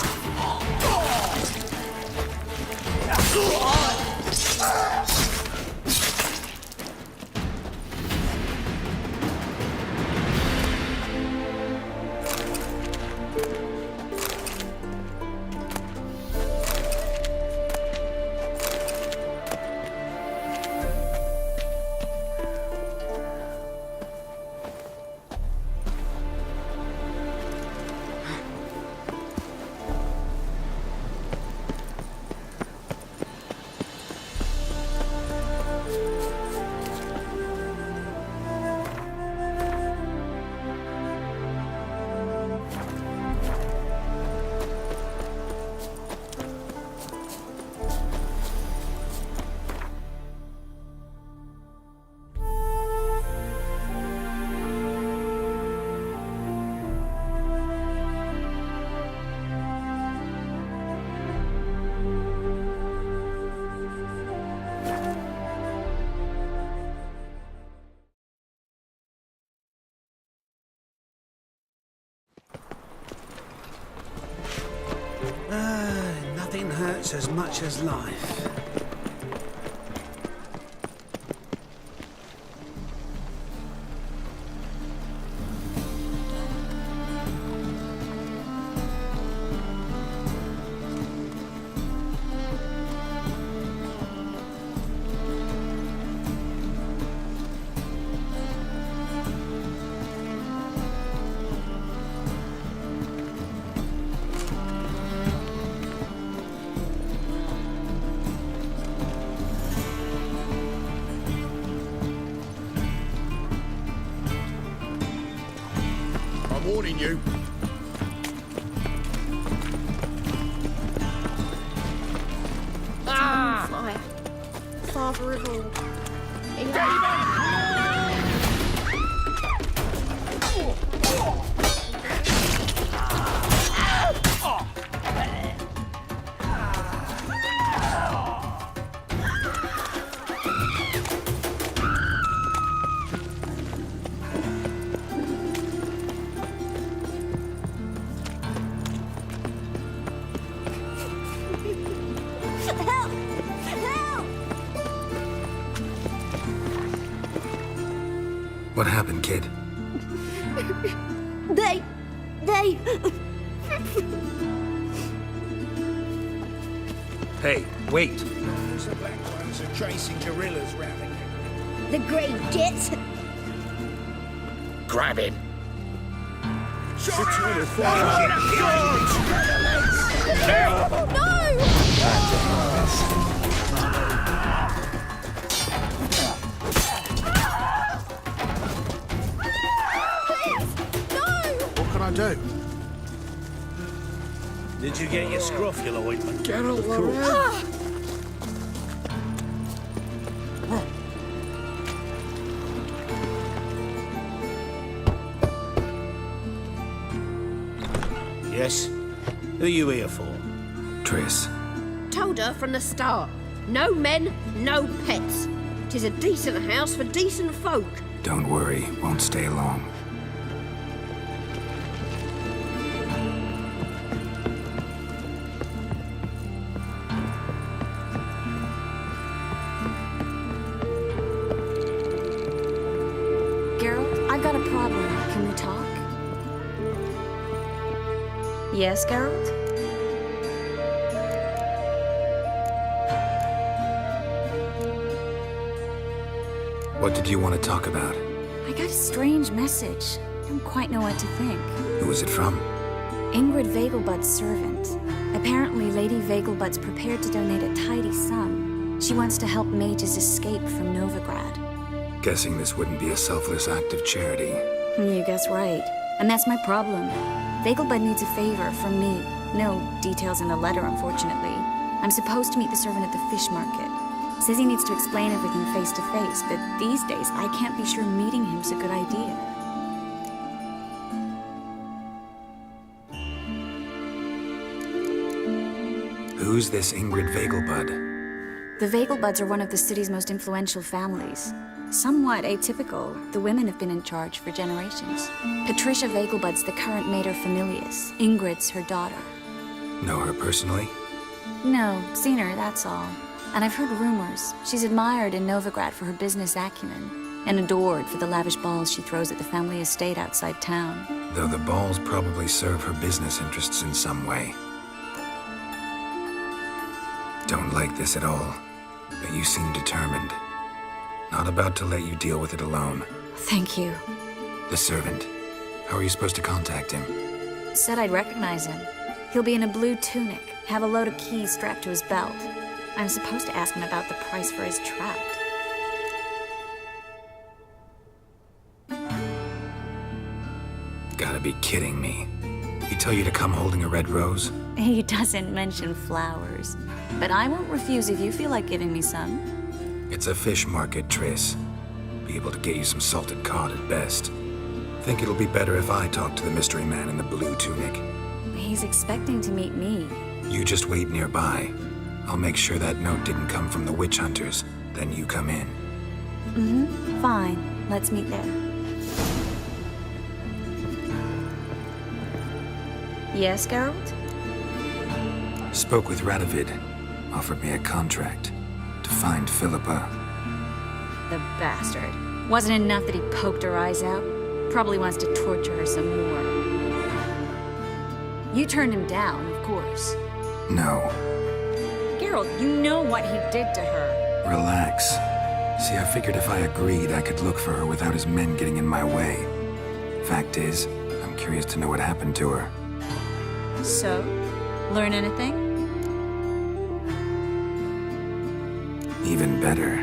Nothing hurts as much as life. I'm warning you. Fire. Father of all. Help! Help! What happened, kid? They... Hey, wait. The black ones are tracing guerrillas round here. The Grey Jets. Grab him. What can I do? Did you get your scrofula ointment? Geralt, Yes? Who are you here for? Triss. Told her from the start. No men, no pets. 'Tis a decent house for decent folk. Don't worry, won't stay long. Geralt, I've got a problem. Can we talk? Yes, Geralt? What did you want to talk about? I got a strange message. I don't quite know what to think. Who was it from? Ingrid Vegelbud's servant. Apparently, Lady Vegelbud's prepared to donate a tidy sum. She wants to help mages escape from Novigrad. Guessing this wouldn't be a selfless act of charity. You guess right. And that's my problem. Vegelbud needs a favor from me. No details in the letter, unfortunately. I'm supposed to meet the servant at the fish market. Says he needs to explain everything face to face, but these days I can't be sure meeting him's a good idea. Who's this Ingrid Vegelbud? The Vegelbuds are one of the city's most influential families. Somewhat atypical, the women have been in charge for generations. Patricia Vegelbud's the current mater familias. Ingrid's her daughter. Know her personally? No, seen her, that's all. And I've heard rumors. She's admired in Novigrad for her business acumen, and adored for the lavish balls she throws at the family estate outside town. Though the balls probably serve her business interests in some way. Don't like this at all, but you seem determined. Not about to let you deal with it alone. Thank you. The servant. How are you supposed to contact him? Said I'd recognize him. He'll be in a blue tunic, have a load of keys strapped to his belt. I'm supposed to ask him about the price for his trout. Gotta be kidding me. He tell you to come holding a red rose? He doesn't mention flowers, but I won't refuse if you feel like giving me some. It's a fish market, Triss. Be able to get you some salted cod at best. Think it'll be better if I talk to the mystery man in the blue tunic. He's expecting to meet me. You just wait nearby. I'll make sure that note didn't come from the witch hunters. Then you come in. Mm-hmm. Fine. Let's meet there. Yes, Geralt? Spoke with Radovid. Offered me a contract. To find Philippa. The bastard. Wasn't enough that he poked her eyes out? Probably wants to torture her some more. You turned him down, of course. No. Geralt, you know what he did to her. Relax. See, I figured if I agreed, I could look for her without his men getting in my way. Fact is, I'm curious to know what happened to her. So, learn anything? Even better,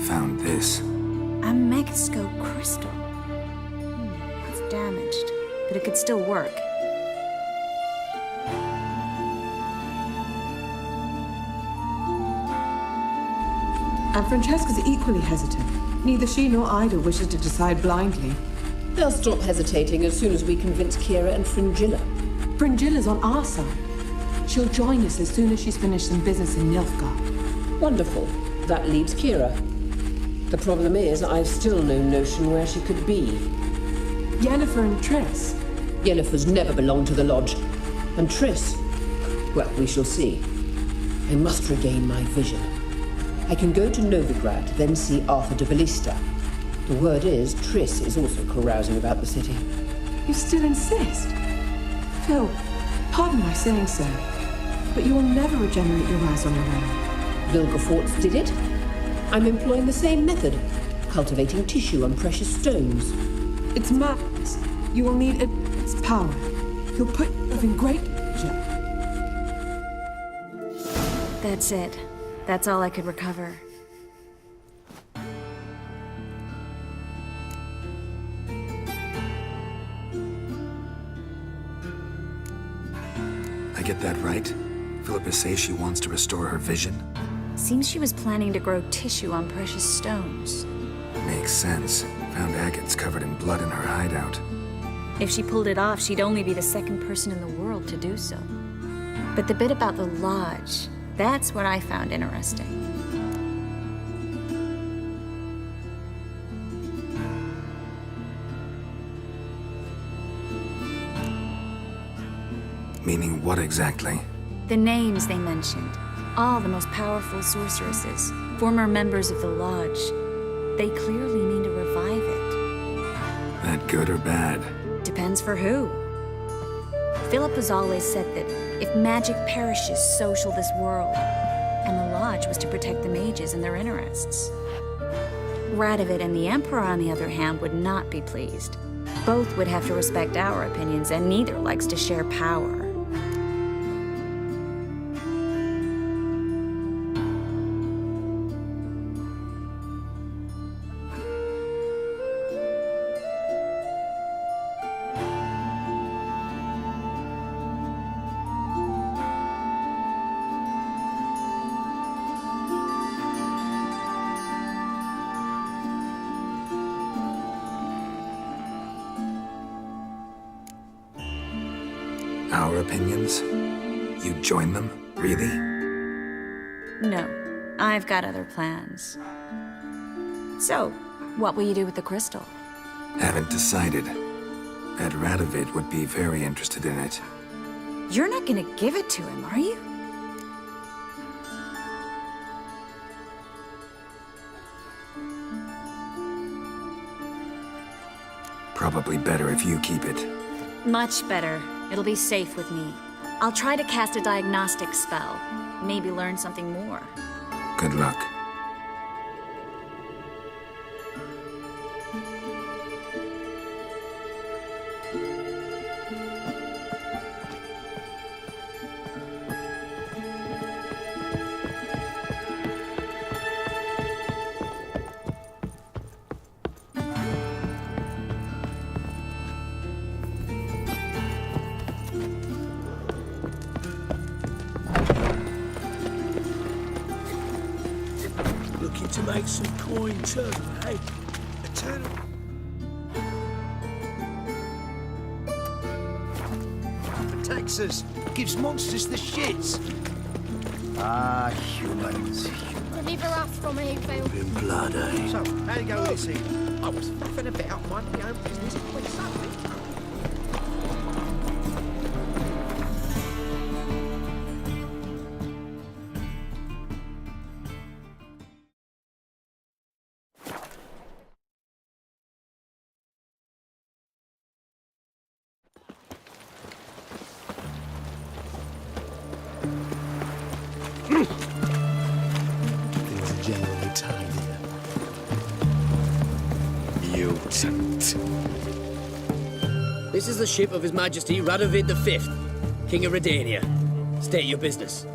found this. A Megascope crystal. It's damaged, but it could still work. And Francesca's equally hesitant. Neither she nor Ida wishes to decide blindly. They'll stop hesitating as soon as we convince Kira and Fringilla. Fringilla's on our side. She'll join us as soon as she's finished some business in Nilfgaard. Wonderful. That leaves Kira. The problem is, I've still no notion where she could be. Yennefer and Triss. Yennefer's never belonged to the Lodge. And Triss, well, we shall see. I must regain my vision. I can go to Novigrad, then see Arthur de Valista. The word is, Triss is also carousing about the city. You still insist? Phil, pardon my saying so, but you will never regenerate your eyes on your own. Vilgefortz did it. I'm employing the same method, cultivating tissue on precious stones. It's madness. You will need its power. You'll put yourself in great danger. That's it. That's all I could recover. I get that right? Philippa says she wants to restore her vision? Seems she was planning to grow tissue on precious stones. Makes sense. Found agates covered in blood in her hideout. If she pulled it off, she'd only be the second person in the world to do so. But the bit about the Lodge, that's what I found interesting. Meaning what exactly? The names they mentioned. All the most powerful sorceresses, former members of the Lodge. They clearly mean to revive it. That good or bad? Depends for who. Philip has always said that if magic perishes, so shall this world. And the Lodge was to protect the mages and their interests. Radovid and the Emperor, on the other hand, would not be pleased. Both would have to respect our opinions, and neither likes to share power. Our opinions? You join them? Really? No, I've got other plans. So, what will you do with the crystal? Haven't decided. Ed Radovid would be very interested in it. You're not gonna give it to him, are you? Probably better if you keep it. Much better. It'll be safe with me. I'll try to cast a diagnostic spell. Maybe learn something more. Good luck. Looking to make some coin too, eh? Protects us. Gives monsters the shits. Ah, humans. Deliver us from evil. In blood, eh? So, how you go with this evening? I was faffing about minding my own business when something. Things are generally tidier. You tant. This is the ship of His Majesty Radovid V, King of Redania. State your business.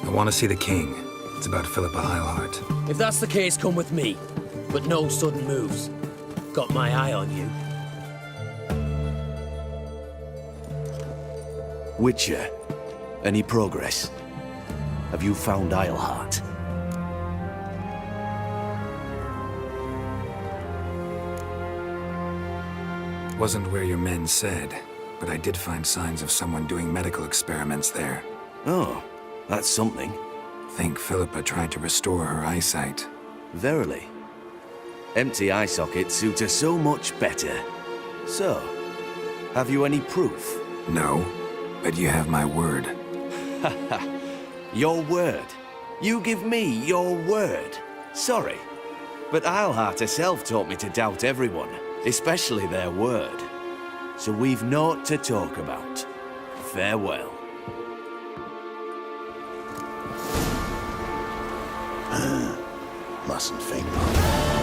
I want to see the king. It's about Philippa Eilhart. If that's the case, come with me. But no sudden moves. Got my eye on you. Witcher, any progress? Have you found Eilhart? Wasn't where your men said, but I did find signs of someone doing medical experiments there. Oh, that's something. Think Philippa tried to restore her eyesight. Verily. Empty eye sockets suit her so much better. So, have you any proof? No, but you have my word. Haha. Your word? You give me your word? Sorry, but Eilhart herself taught me to doubt everyone, especially their word. So we've naught to talk about. Farewell. Mustn't think like that.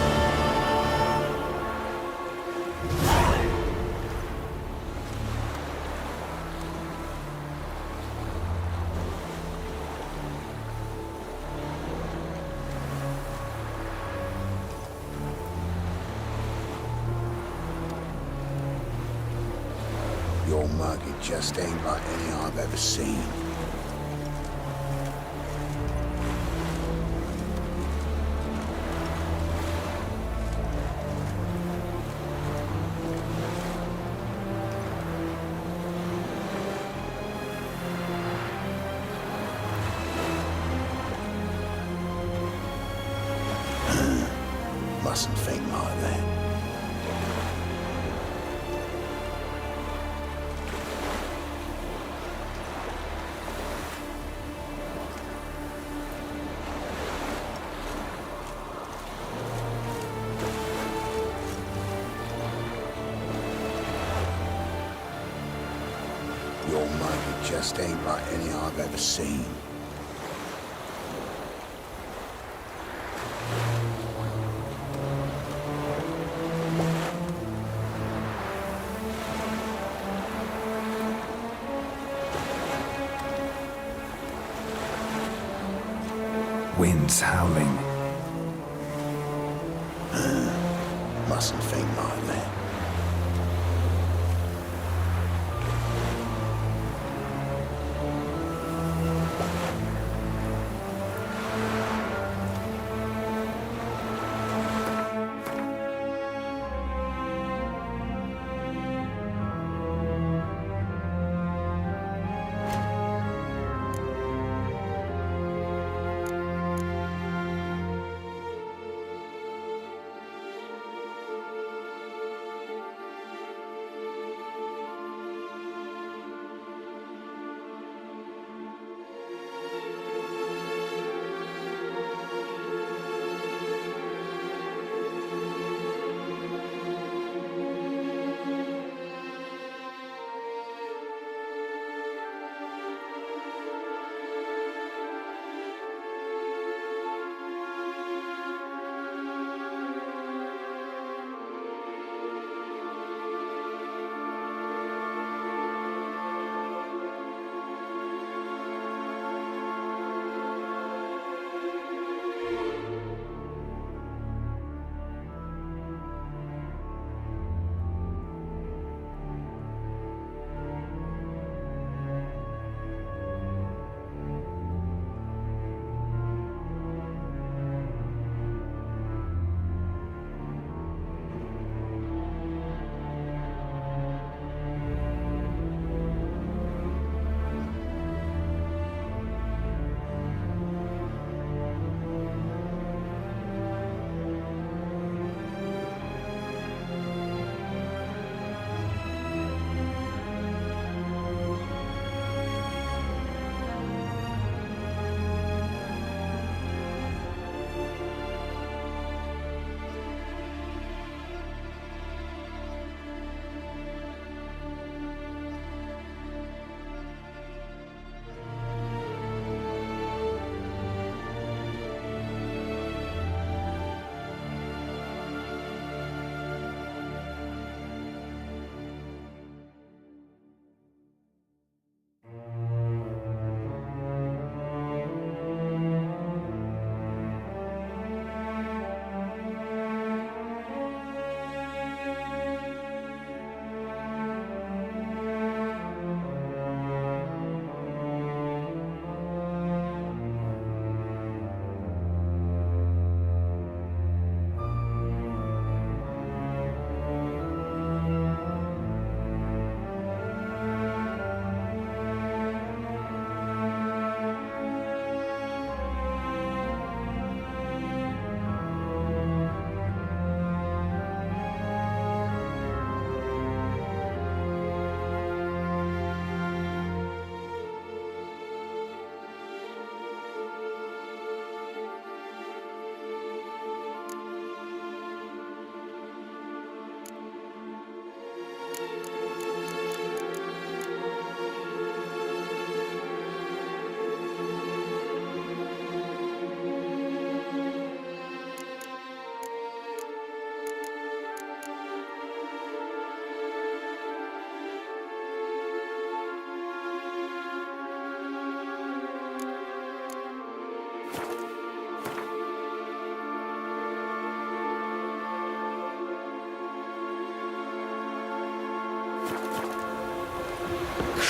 Your mug, it just ain't like any I've ever seen. Mustn't think like that. Your mug, it just ain't like any I've ever seen. Wind's howling. Mustn't think like that.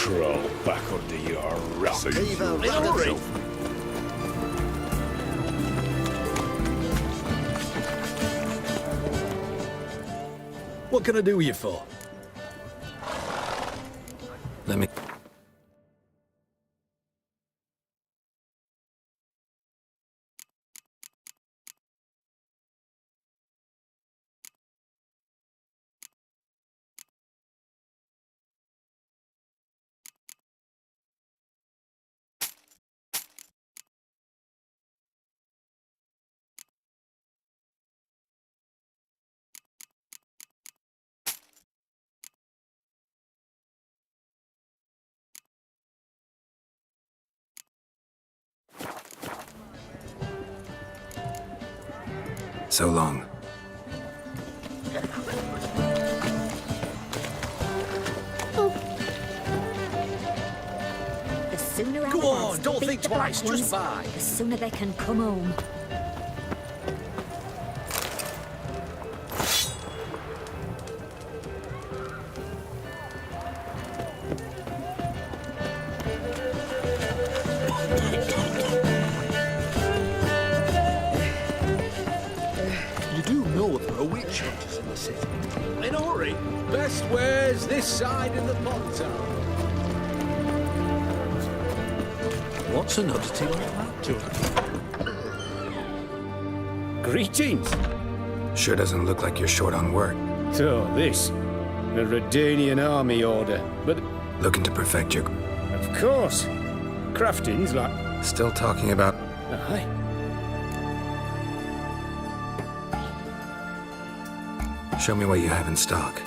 crawl back under your rock. What can I do you for? Let me... So long. The sooner our Go on, lads don't beat think the black twice, just ones, buy. the sooner they can come home. You do know there are witch hunters in the city. In a hurry. Best wares this side in the pond town. What's an oddity like that? Greetings. Sure doesn't look like you're short on work. So, this, a Redanian army order, but Looking to perfect your... of course, crafting's like... Still talking about... Aye. Show me what you have in stock.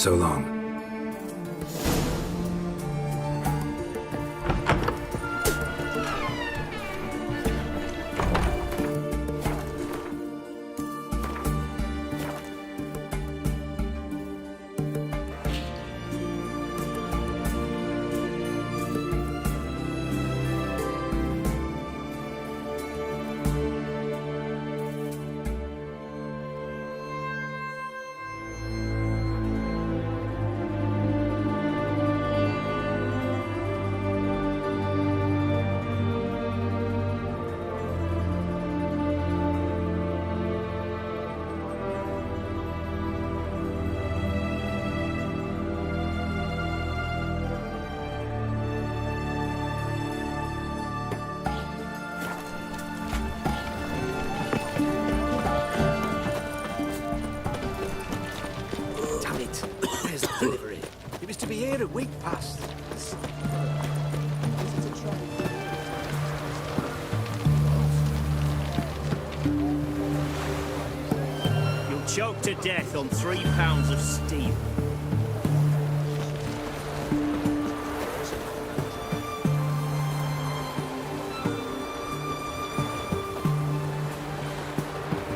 So long. Damn it. Where's the delivery? It was to be here a week past. You'll choke to death on 3 pounds of steel.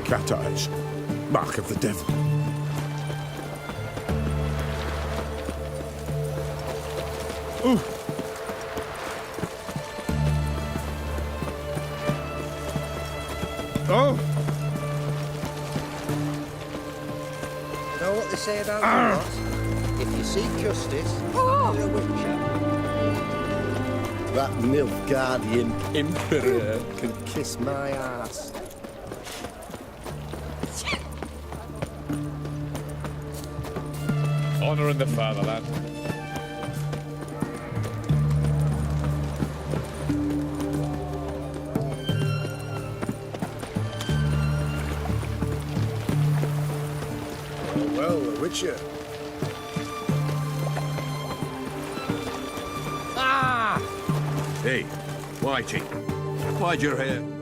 Cat eyes. Mark of the devil. Ooh. Oh! Know what they say about what? If you seek justice, you're a witcher. That Nilfgaardian Emperor can kiss my ass. Honour in the fatherland. Well, the Witcher. Ah! Hey, Whitey, why'd your hair?